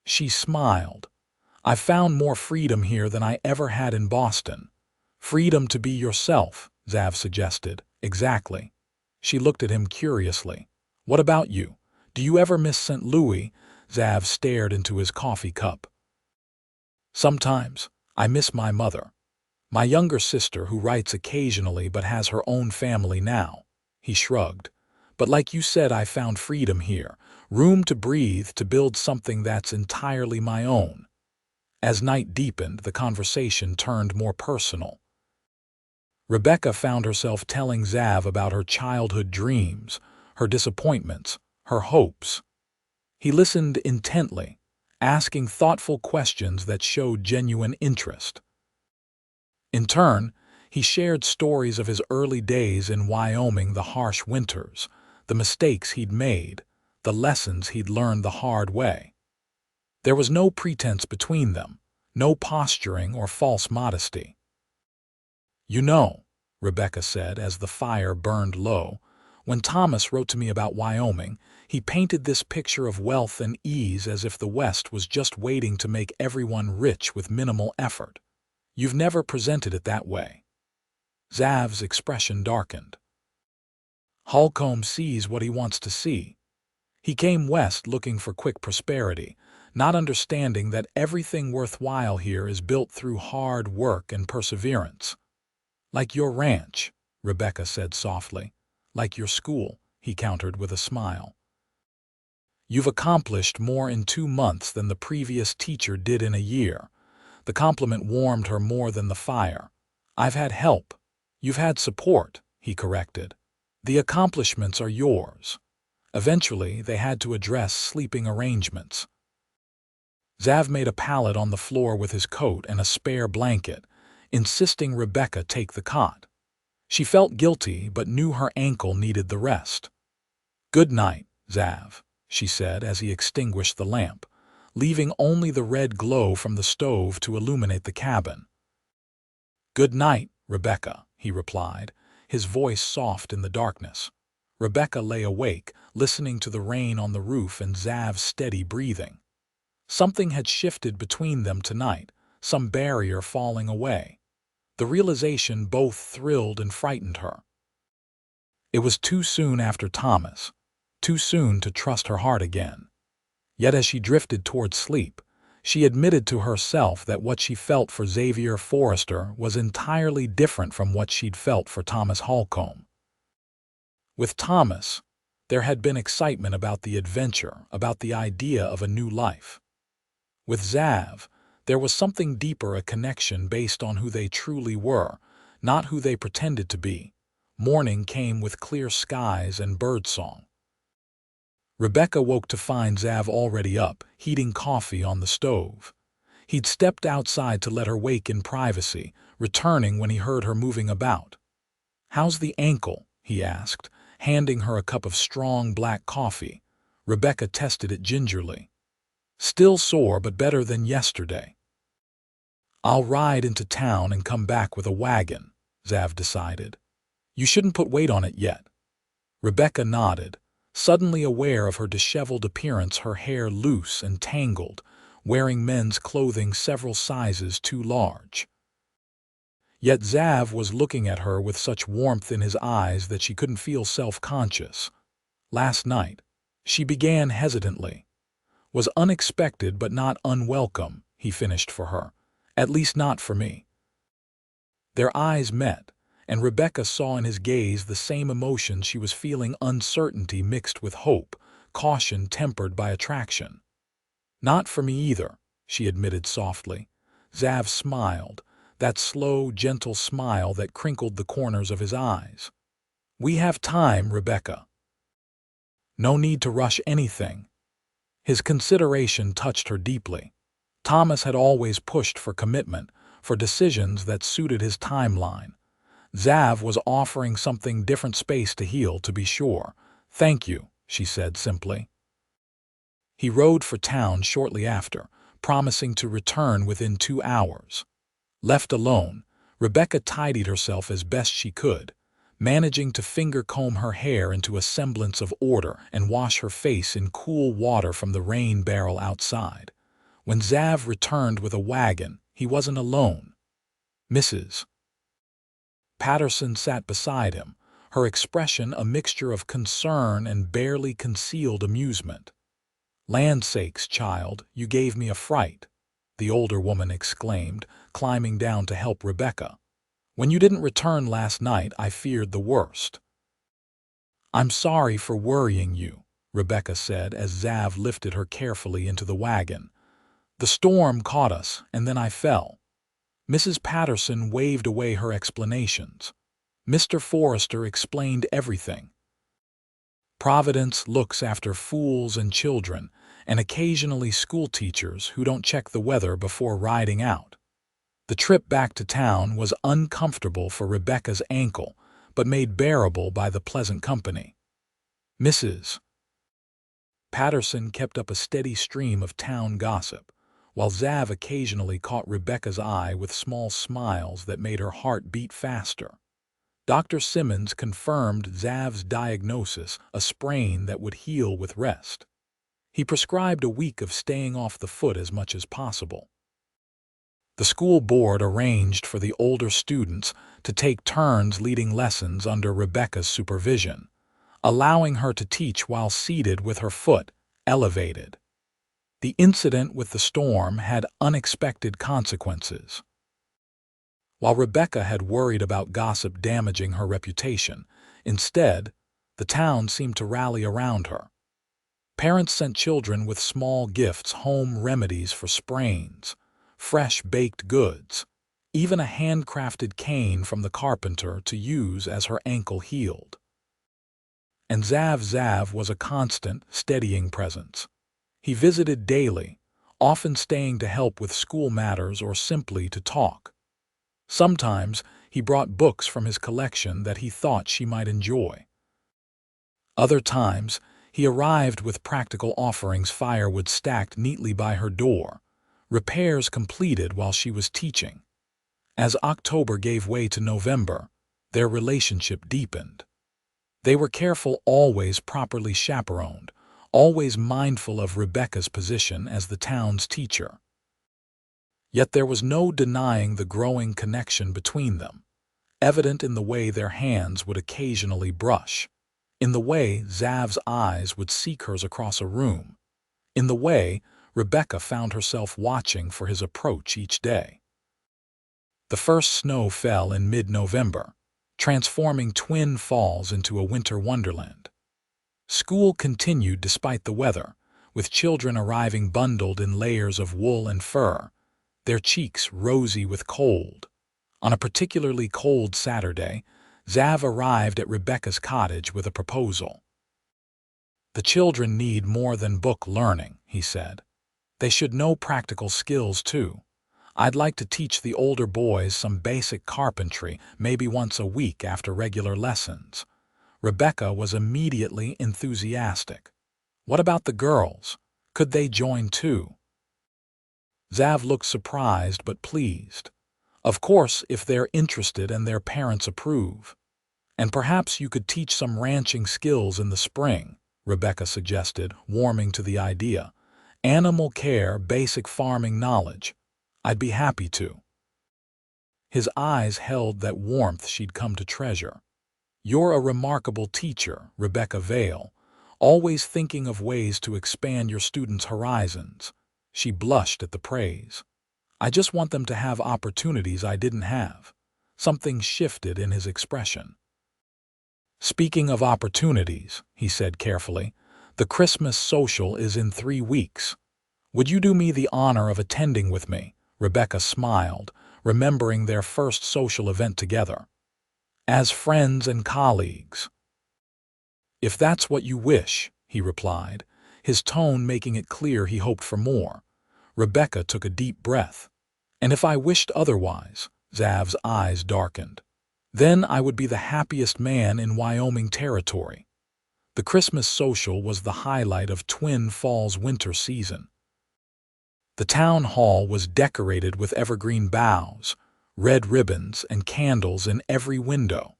She smiled. "I've found more freedom here than I ever had in Boston." "Freedom to be yourself," Xav suggested. "Exactly." She looked at him curiously. "What about you? Do you ever miss St. Louis?" Xav stared into his coffee cup. "Sometimes. I miss my mother. My younger sister, who writes occasionally but has her own family now." He shrugged. "But like you said, I found freedom here, room to breathe, to build something that's entirely my own." As night deepened, the conversation turned more personal. Rebecca found herself telling Xav about her childhood dreams, her disappointments, her hopes. He listened intently, asking thoughtful questions that showed genuine interest. In turn, he shared stories of his early days in Wyoming, the harsh winters, the mistakes he'd made, the lessons he'd learned the hard way. There was no pretense between them, no posturing or false modesty. "You know," Rebecca said as the fire burned low, "when Thomas wrote to me about Wyoming, he painted this picture of wealth and ease as if the West was just waiting to make everyone rich with minimal effort. You've never presented it that way." Xavier's expression darkened. Holcomb sees what he wants to see. He came west looking for quick prosperity, not understanding that everything worthwhile here is built through hard work and perseverance. Like your ranch, Rebecca said softly. Like your school, he countered with a smile. You've accomplished more in 2 months than the previous teacher did in a year. The compliment warmed her more than the fire. I've had help. You've had support, he corrected. The accomplishments are yours. Eventually, they had to address sleeping arrangements. Xav made a pallet on the floor with his coat and a spare blanket, insisting Rebecca take the cot. She felt guilty but knew her ankle needed the rest. Good night, Xav, she said as he extinguished the lamp, leaving only the red glow from the stove to illuminate the cabin. Good night, Rebecca, he replied, his voice soft in the darkness. Rebecca lay awake, listening to the rain on the roof and Xav's steady breathing. Something had shifted between them tonight, some barrier falling away. The realization both thrilled and frightened her. It was too soon after Thomas, too soon to trust her heart again. Yet as she drifted toward sleep, she admitted to herself that what she felt for Xavier Forrester was entirely different from what she'd felt for Thomas Holcomb. With Thomas, there had been excitement about the adventure, about the idea of a new life. With Xav, there was something deeper, a connection based on who they truly were, not who they pretended to be. Morning came with clear skies and birdsong. Rebecca woke to find Xav already up, heating coffee on the stove. He'd stepped outside to let her wake in privacy, returning when he heard her moving about. How's the ankle? He asked, handing her a cup of strong black coffee. Rebecca tested it gingerly. Still sore, but better than yesterday. I'll ride into town and come back with a wagon, Xav decided. You shouldn't put weight on it yet. Rebecca nodded, suddenly aware of her disheveled appearance, her hair loose and tangled, wearing men's clothing several sizes too large. Yet Xav was looking at her with such warmth in his eyes that she couldn't feel self-conscious. Last night, she began hesitantly. Was unexpected but not unwelcome, he finished for her. At least not for me. Their eyes met, and Rebecca saw in his gaze the same emotions she was feeling, uncertainty mixed with hope, caution tempered by attraction. Not for me either, she admitted softly. Xav smiled, that slow, gentle smile that crinkled the corners of his eyes. We have time, Rebecca. No need to rush anything. His consideration touched her deeply. Thomas had always pushed for commitment, for decisions that suited his timeline. Xav was offering something different, space to heal, to be sure. Thank you, she said simply. He rode for town shortly after, promising to return within 2 hours. Left alone, Rebecca tidied herself as best she could, managing to finger-comb her hair into a semblance of order and wash her face in cool water from the rain barrel outside. When Xav returned with a wagon, he wasn't alone. Mrs. Patterson sat beside him, her expression a mixture of concern and barely concealed amusement. Land's sakes, child, you gave me a fright, the older woman exclaimed, climbing down to help Rebecca. When you didn't return last night, I feared the worst. I'm sorry for worrying you, Rebecca said as Xav lifted her carefully into the wagon. The storm caught us, and then I fell. Mrs. Patterson waved away her explanations. Mr. Forrester explained everything. Providence looks after fools and children, and occasionally schoolteachers who don't check the weather before riding out. The trip back to town was uncomfortable for Rebecca's ankle, but made bearable by the pleasant company. Mrs. Patterson kept up a steady stream of town gossip, while Xav occasionally caught Rebecca's eye with small smiles that made her heart beat faster. Dr. Simmons confirmed Xav's diagnosis, a sprain that would heal with rest. He prescribed a week of staying off the foot as much as possible. The school board arranged for the older students to take turns leading lessons under Rebecca's supervision, allowing her to teach while seated with her foot elevated. The incident with the storm had unexpected consequences. While Rebecca had worried about gossip damaging her reputation, instead, the town seemed to rally around her. Parents sent children with small gifts, home remedies for sprains, fresh baked goods, even a handcrafted cane from the carpenter to use as her ankle healed. And Zav was a constant, steadying presence. He visited daily, often staying to help with school matters or simply to talk. Sometimes he brought books from his collection that he thought she might enjoy. Other times, he arrived with practical offerings, firewood stacked neatly by her door, repairs completed while she was teaching. As October gave way to November, their relationship deepened. They were careful, always properly chaperoned, always mindful of Rebecca's position as the town's teacher. Yet there was no denying the growing connection between them, evident in the way their hands would occasionally brush, in the way Zav's eyes would seek hers across a room, in the way Rebecca found herself watching for his approach each day. The first snow fell in mid-November, transforming Twin Falls into a winter wonderland. School continued despite the weather, with children arriving bundled in layers of wool and fur, their cheeks rosy with cold. On a particularly cold Saturday, Zav arrived at Rebecca's cottage with a proposal. "The children need more than book learning," he said. "They should know practical skills too. I'd like to teach the older boys some basic carpentry, maybe once a week after regular lessons." Rebecca was immediately enthusiastic. "What about the girls? Could they join too?" Zav looked surprised but pleased. "Of course, if they're interested and their parents approve. And perhaps you could teach some ranching skills in the spring," Rebecca suggested, warming to the idea. "Animal care, basic farming knowledge. I'd be happy to." His eyes held that warmth she'd come to treasure. "You're a remarkable teacher, Rebecca Vale, always thinking of ways to expand your students' horizons." She blushed at the praise. "I just want them to have opportunities I didn't have." Something shifted in his expression. "Speaking of opportunities," he said carefully, "the Christmas social is in 3 weeks. Would you do me the honor of attending with me?" Rebecca smiled, remembering their first social event together. "As friends and colleagues." "If that's what you wish," he replied, his tone making it clear he hoped for more. Rebecca took a deep breath. "And if I wished otherwise?" Zav's eyes darkened. "Then I would be the happiest man in Wyoming territory." The Christmas social was the highlight of Twin Falls' winter season. The town hall was decorated with evergreen boughs, red ribbons, and candles in every window.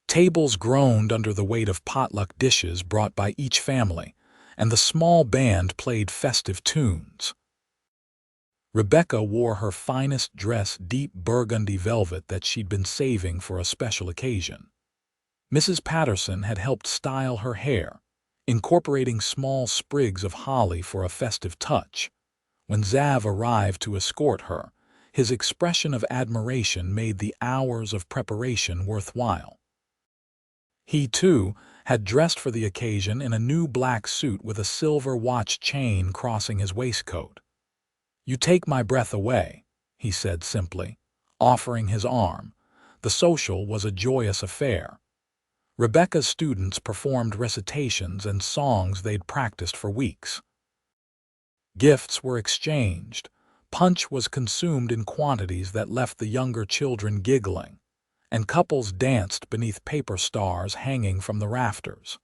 Tables groaned under the weight of potluck dishes brought by each family, and the small band played festive tunes. Rebecca wore her finest dress, deep burgundy velvet that she'd been saving for a special occasion. Mrs. Patterson had helped style her hair, incorporating small sprigs of holly for a festive touch. When Zav arrived to escort her, his expression of admiration made the hours of preparation worthwhile. He, too, had dressed for the occasion in a new black suit with a silver watch chain crossing his waistcoat. "You take my breath away," he said simply, offering his arm. The social was a joyous affair. Rebecca's students performed recitations and songs they'd practiced for weeks. Gifts were exchanged. Punch was consumed in quantities that left the younger children giggling, and couples danced beneath paper stars hanging from the rafters.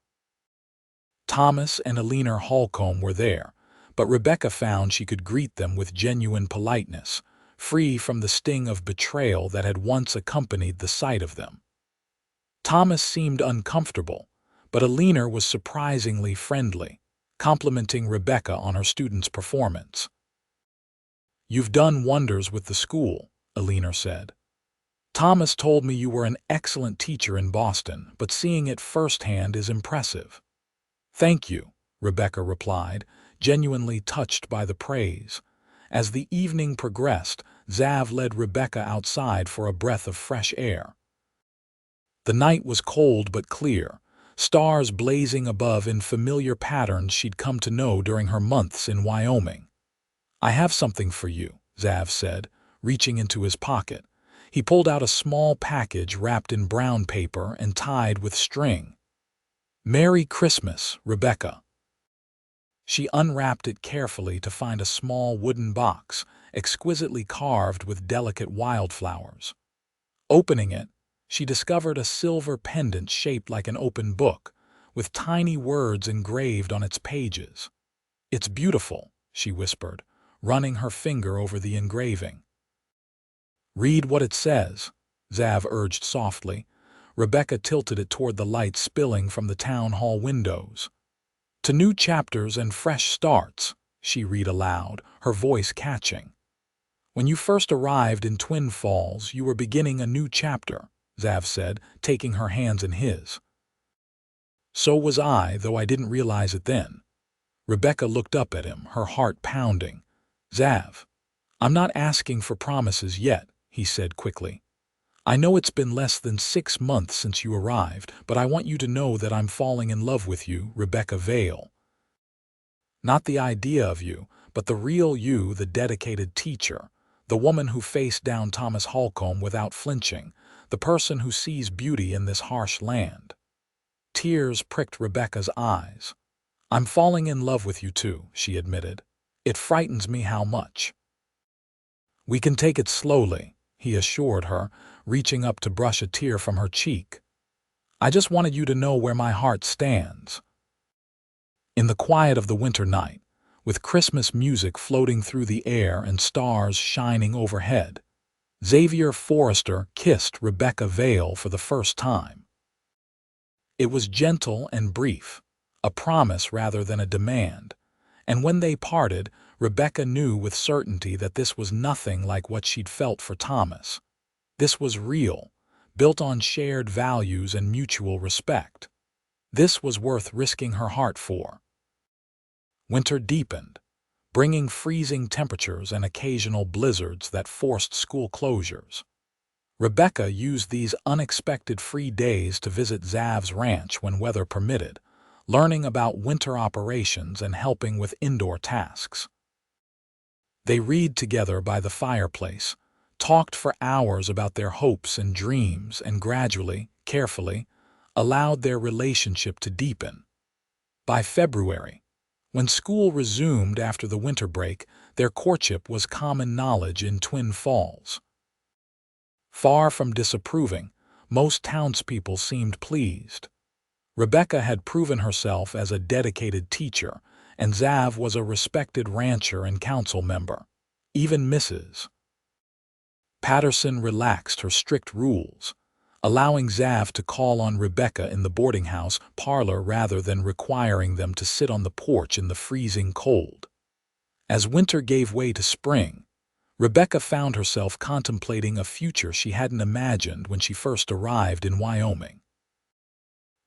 Thomas and Eleanor Holcomb were there, but Rebecca found she could greet them with genuine politeness, free from the sting of betrayal that had once accompanied the sight of them. Thomas seemed uncomfortable, but Eleanor was surprisingly friendly, complimenting Rebecca on her student's performance. "You've done wonders with the school," Alina said. "Thomas told me you were an excellent teacher in Boston, but seeing it firsthand is impressive." "Thank you," Rebecca replied, genuinely touched by the praise. As the evening progressed, Xav led Rebecca outside for a breath of fresh air. The night was cold but clear, stars blazing above in familiar patterns she'd come to know during her months in Wyoming. "I have something for you," Xav said, reaching into his pocket. He pulled out a small package wrapped in brown paper and tied with string. "Merry Christmas, Rebecca." She unwrapped it carefully to find a small wooden box, exquisitely carved with delicate wildflowers. Opening it, she discovered a silver pendant shaped like an open book, with tiny words engraved on its pages. "It's beautiful," she whispered, running her finger over the engraving. "Read what it says," Xav urged softly. Rebecca tilted it toward the light spilling from the town hall windows. "To new chapters and fresh starts," she read aloud, her voice catching. "When you first arrived in Twin Falls, you were beginning a new chapter," Xav said, taking her hands in his. "So was I, though I didn't realize it then." Rebecca looked up at him, her heart pounding. "Xav, I'm not asking for promises yet," he said quickly. "I know it's been less than 6 months since you arrived, but I want you to know that I'm falling in love with you, Rebecca Vale. Not the idea of you, but the real you, the dedicated teacher, the woman who faced down Thomas Holcomb without flinching, the person who sees beauty in this harsh land." Tears pricked Rebecca's eyes. "I'm falling in love with you too," she admitted. "It frightens me how much." "We can take it slowly," he assured her, reaching up to brush a tear from her cheek. "I just wanted you to know where my heart stands." In the quiet of the winter night, with Christmas music floating through the air and stars shining overhead, Xavier Forrester kissed Rebecca Vale for the first time. It was gentle and brief, a promise rather than a demand, and when they parted, Rebecca knew with certainty that this was nothing like what she'd felt for Thomas. This was real, built on shared values and mutual respect. This was worth risking her heart for. Winter deepened, bringing freezing temperatures and occasional blizzards that forced school closures. Rebecca used these unexpected free days to visit Xav's ranch when weather permitted, learning about winter operations and helping with indoor tasks. They read together by the fireplace, talked for hours about their hopes and dreams, and gradually, carefully, allowed their relationship to deepen. By February, when school resumed after the winter break, their courtship was common knowledge in Twin Falls. Far from disapproving, most townspeople seemed pleased. Rebecca had proven herself as a dedicated teacher, and Xav was a respected rancher and council member. Even Mrs. Patterson relaxed her strict rules, allowing Xav to call on Rebecca in the boarding house parlor rather than requiring them to sit on the porch in the freezing cold. As winter gave way to spring, Rebecca found herself contemplating a future she hadn't imagined when she first arrived in Wyoming.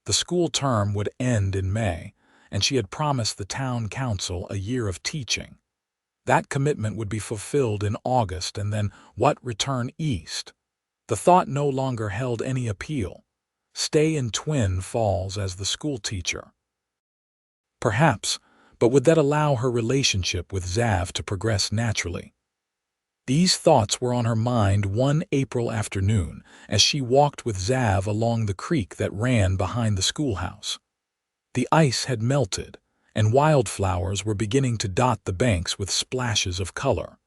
The school term would end in May, and she had promised the town council a year of teaching. That commitment would be fulfilled in August, and then what, return east? The thought no longer held any appeal. Stay in Twin Falls as the schoolteacher. Perhaps, but would that allow her relationship with Xav to progress naturally? These thoughts were on her mind one April afternoon as she walked with Xav along the creek that ran behind the schoolhouse. The ice had melted, and wildflowers were beginning to dot the banks with splashes of color.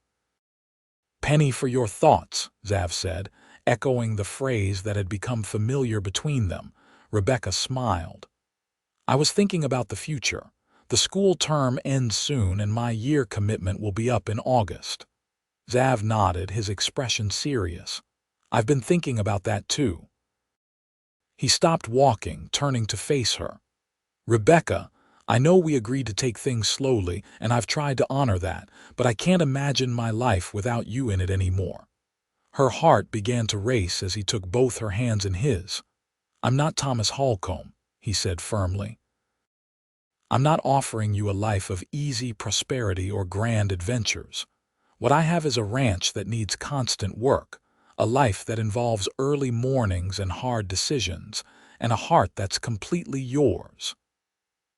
"Penny for your thoughts," Xav said, echoing the phrase that had become familiar between them. Rebecca smiled. "I was thinking about the future. The school term ends soon, and my year commitment will be up in August." Xav nodded, his expression serious. "I've been thinking about that too." He stopped walking, turning to face her. "Rebecca, I know we agreed to take things slowly, and I've tried to honor that, but I can't imagine my life without you in it anymore." Her heart began to race as he took both her hands in his. "I'm not Thomas Holcomb," he said firmly. "I'm not offering you a life of easy prosperity or grand adventures. What I have is a ranch that needs constant work, a life that involves early mornings and hard decisions, and a heart that's completely yours."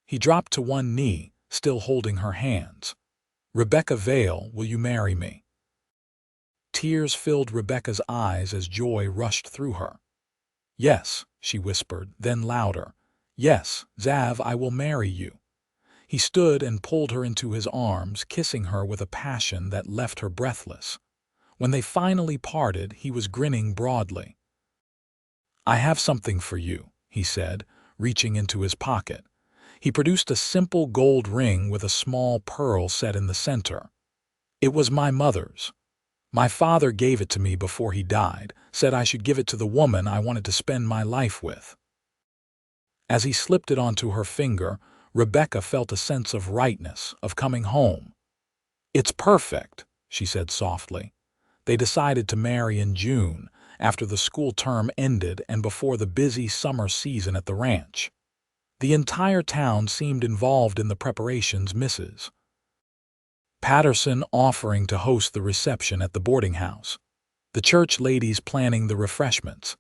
He dropped to one knee, still holding her hands. "Rebecca Vale, will you marry me?" Tears filled Rebecca's eyes as joy rushed through her. "Yes," she whispered, then louder. "Yes, Xav, I will marry you." He stood and pulled her into his arms, kissing her with a passion that left her breathless. When they finally parted, he was grinning broadly. "I have something for you," he said, reaching into his pocket. He produced a simple gold ring with a small pearl set in the center. "It was my mother's. My father gave it to me before he died, said I should give it to the woman I wanted to spend my life with." As he slipped it onto her finger, Rebecca felt a sense of rightness, of coming home. "It's perfect," she said softly. They decided to marry in June, after the school term ended and before the busy summer season at the ranch. The entire town seemed involved in the preparations. Mrs. Patterson offering to host the reception at the boarding house, the church ladies planning the refreshments,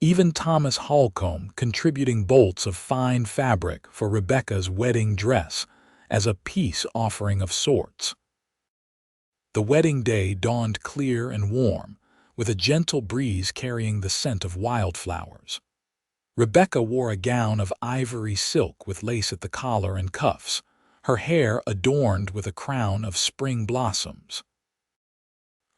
even Thomas Holcomb contributing bolts of fine fabric for Rebecca's wedding dress as a peace offering of sorts. The wedding day dawned clear and warm, with a gentle breeze carrying the scent of wildflowers. Rebecca wore a gown of ivory silk with lace at the collar and cuffs, her hair adorned with a crown of spring blossoms.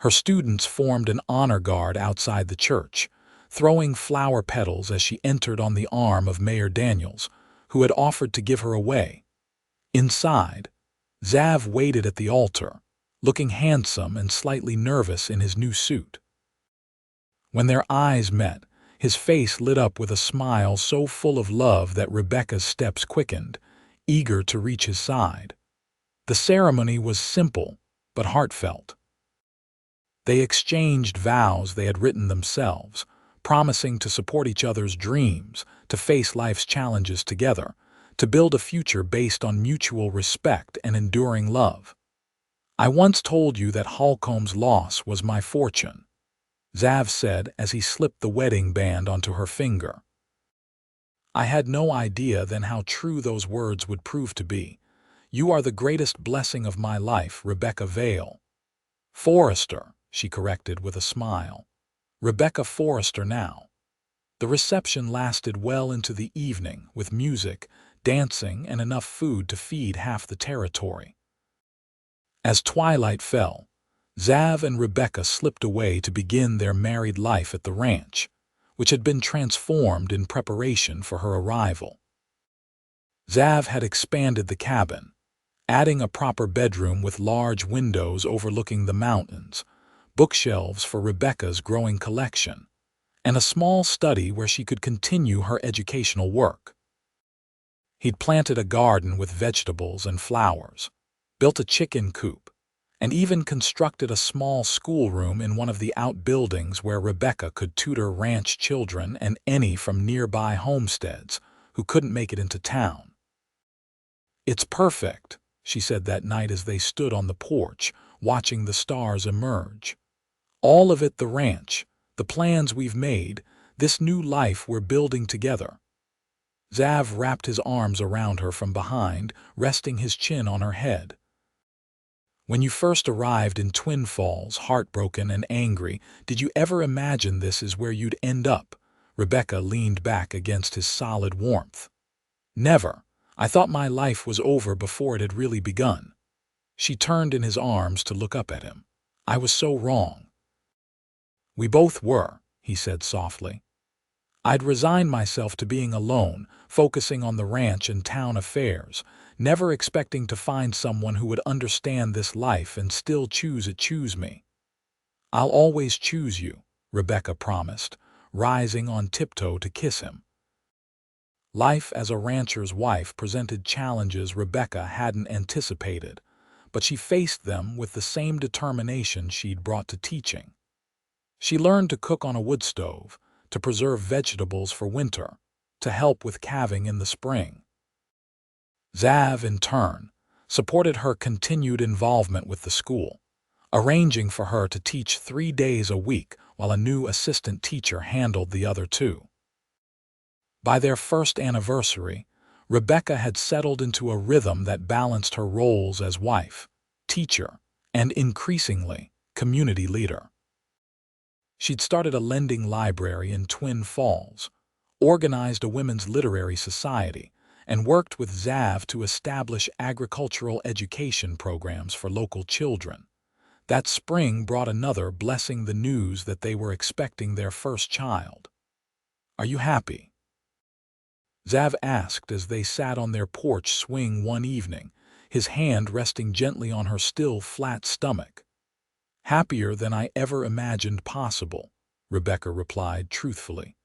Her students formed an honor guard outside the church, throwing flower petals as she entered on the arm of Mayor Daniels, who had offered to give her away. Inside, Xav waited at the altar, looking handsome and slightly nervous in his new suit. When their eyes met, his face lit up with a smile so full of love that Rebecca's steps quickened, eager to reach his side. The ceremony was simple, but heartfelt. They exchanged vows they had written themselves, promising to support each other's dreams, to face life's challenges together, to build a future based on mutual respect and enduring love. "I once told you that Holcomb's loss was my fortune," Xav said as he slipped the wedding band onto her finger. "I had no idea then how true those words would prove to be. You are the greatest blessing of my life, Rebecca Vale." "Forrester," she corrected with a smile. "Rebecca Forrester now." The reception lasted well into the evening, with music, dancing, and enough food to feed half the territory. As twilight fell, Xav and Rebecca slipped away to begin their married life at the ranch, which had been transformed in preparation for her arrival. Xav had expanded the cabin, adding a proper bedroom with large windows overlooking the mountains, bookshelves for Rebecca's growing collection, and a small study where she could continue her educational work. He'd planted a garden with vegetables and flowers, built a chicken coop, and even constructed a small schoolroom in one of the outbuildings where Rebecca could tutor ranch children and any from nearby homesteads who couldn't make it into town. "It's perfect," she said that night as they stood on the porch, watching the stars emerge. "All of it the ranch, the plans we've made, this new life we're building together." Xav wrapped his arms around her from behind, resting his chin on her head. "When you first arrived in Twin Falls, heartbroken and angry, did you ever imagine this is where you'd end up?" Rebecca leaned back against his solid warmth. "Never. I thought my life was over before it had really begun." She turned in his arms to look up at him. "I was so wrong." "We both were," he said softly. "I'd resigned myself to being alone, focusing on the ranch and town affairs, never expecting to find someone who would understand this life and still choose me." "I'll always choose you," Rebecca promised, rising on tiptoe to kiss him. Life as a rancher's wife presented challenges Rebecca hadn't anticipated, but she faced them with the same determination she'd brought to teaching. She learned to cook on a wood stove, to preserve vegetables for winter, to help with calving in the spring. Xav, in turn, supported her continued involvement with the school, arranging for her to teach 3 days a week while a new assistant teacher handled the other 2. By their first anniversary, Rebecca had settled into a rhythm that balanced her roles as wife, teacher, and increasingly, community leader. She'd started a lending library in Twin Falls, organized a women's literary society, and worked with Xav to establish agricultural education programs for local children. That spring brought another blessing, the news that they were expecting their first child. "Are you happy?" Xav asked as they sat on their porch swing one evening, his hand resting gently on her still flat stomach. "Happier than I ever imagined possible," Rebecca replied truthfully.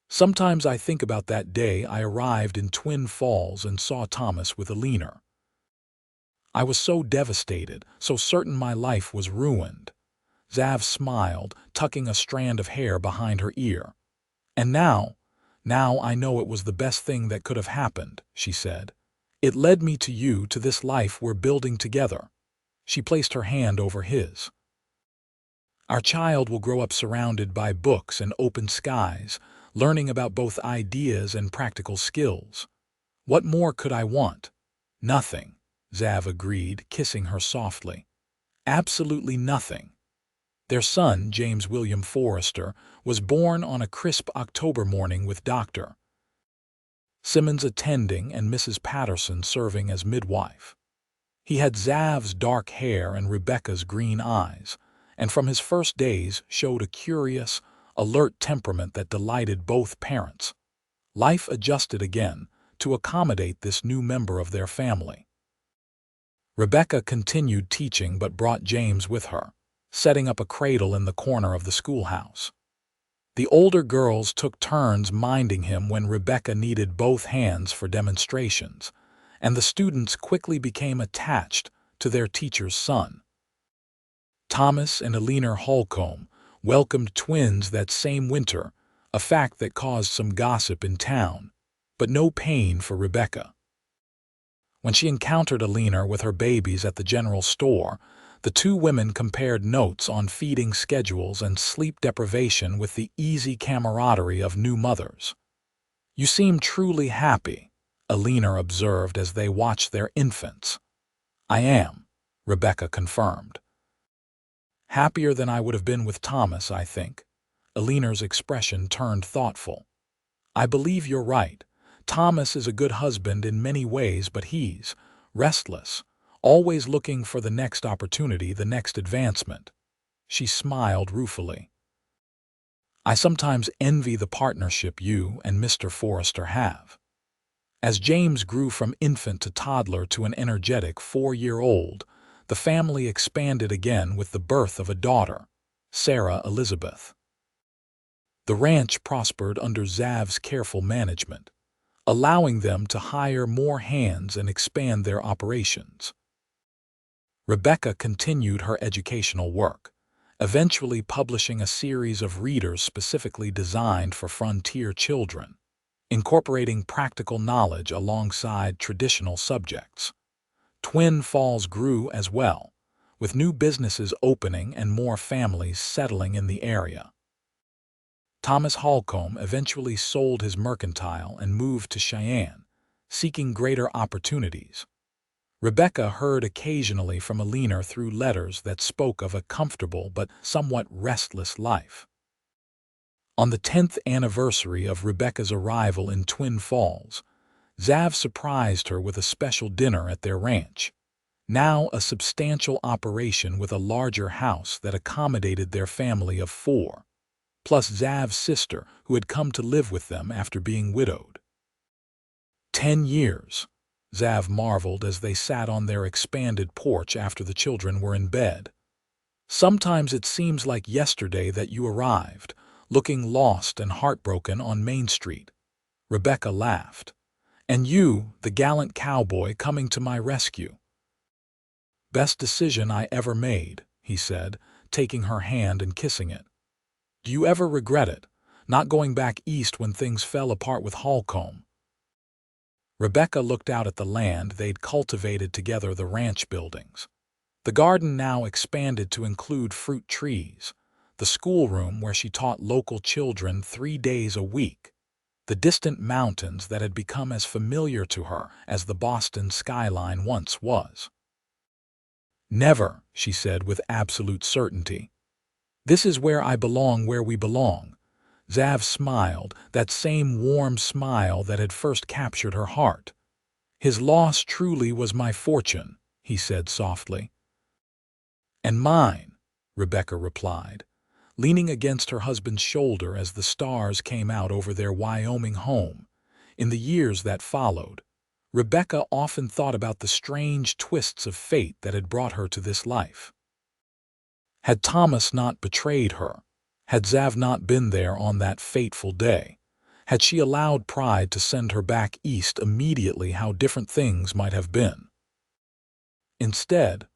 "Sometimes I think about that day I arrived in Twin Falls and saw Thomas with Alina. I was so devastated, so certain my life was ruined." Xav smiled, tucking a strand of hair behind her ear. "And now I know it was the best thing that could have happened," she said. "It led me to you, to this life we're building together." She placed her hand over his. "Our child will grow up surrounded by books and open skies, learning about both ideas and practical skills. What more could I want?" "Nothing," Xav agreed, kissing her softly. "Absolutely nothing." Their son, James William Forrester, was born on a crisp October morning with Dr. Simmons attending and Mrs. Patterson serving as midwife. He had Xav's dark hair and Rebecca's green eyes, and from his first days showed a curious, alert temperament that delighted both parents. Life adjusted again to accommodate this new member of their family. Rebecca continued teaching but brought James with her, setting up a cradle in the corner of the schoolhouse. The older girls took turns minding him when Rebecca needed both hands for demonstrations, and the students quickly became attached to their teacher's son. Thomas and Alina Holcomb welcomed twins that same winter, a fact that caused some gossip in town, but no pain for Rebecca. When she encountered Alina with her babies at the general store, the 2 women compared notes on feeding schedules and sleep deprivation with the easy camaraderie of new mothers. "You seem truly happy," Alina observed as they watched their infants. "I am," Rebecca confirmed. "Happier than I would have been with Thomas, I think." Alina's expression turned thoughtful. "I believe you're right. Thomas is a good husband in many ways, but he's restless, always looking for the next opportunity, the next advancement." She smiled ruefully. "I sometimes envy the partnership you and Mr. Forrester have." As James grew from infant to toddler to an energetic 4-year-old, the family expanded again with the birth of a daughter, Sarah Elizabeth. The ranch prospered under Xav's careful management, allowing them to hire more hands and expand their operations. Rebecca continued her educational work, eventually publishing a series of readers specifically designed for frontier children, incorporating practical knowledge alongside traditional subjects. Twin Falls grew as well, with new businesses opening and more families settling in the area. Thomas Holcomb eventually sold his mercantile and moved to Cheyenne, seeking greater opportunities. Rebecca heard occasionally from Alina through letters that spoke of a comfortable but somewhat restless life. On the 10th anniversary of Rebecca's arrival in Twin Falls, Xav surprised her with a special dinner at their ranch, now a substantial operation with a larger house that accommodated their family of 4, plus Xav's sister who had come to live with them after being widowed. 10 years, Xav marveled as they sat on their expanded porch after the children were in bed. "Sometimes it seems like yesterday that you arrived, looking lost and heartbroken on Main Street." Rebecca laughed. And you, the gallant cowboy, coming to my rescue. Best decision I ever made, he said, taking her hand and kissing it. Do you ever regret it, not going back east when things fell apart with Holcomb? Rebecca looked out at the land they'd cultivated together, the ranch buildings. The garden now expanded to include fruit trees, the schoolroom where she taught local children 3 days a week, the distant mountains that had become as familiar to her as the Boston skyline once was. Never, she said with absolute certainty. This is where I belong, where we belong. Xav smiled, that same warm smile that had first captured her heart. His loss truly was my fortune, he said softly. And mine, Rebecca replied, leaning against her husband's shoulder as the stars came out over their Wyoming home. In the years that followed, Rebecca often thought about the strange twists of fate that had brought her to this life. Had Thomas not betrayed her? Had Xav not been there on that fateful day? Had she allowed pride to send her back east immediately, how different things might have been? Instead,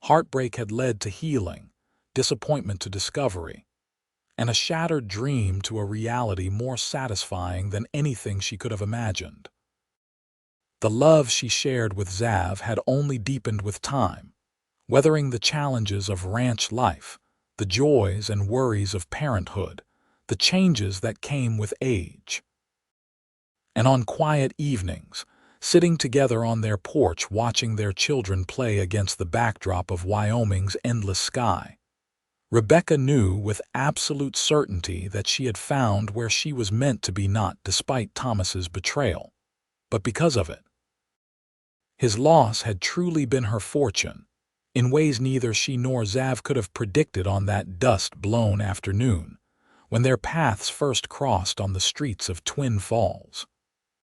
heartbreak had led to healing, disappointment to discovery, and a shattered dream to a reality more satisfying than anything she could have imagined. The love she shared with Xav had only deepened with time, weathering the challenges of ranch life, the joys and worries of parenthood, the changes that came with age. And on quiet evenings, sitting together on their porch watching their children play against the backdrop of Wyoming's endless sky, Rebecca knew with absolute certainty that she had found where she was meant to be, not despite Thomas's betrayal, but because of it. His loss had truly been her fortune, in ways neither she nor Xav could have predicted on that dust-blown afternoon, when their paths first crossed on the streets of Twin Falls.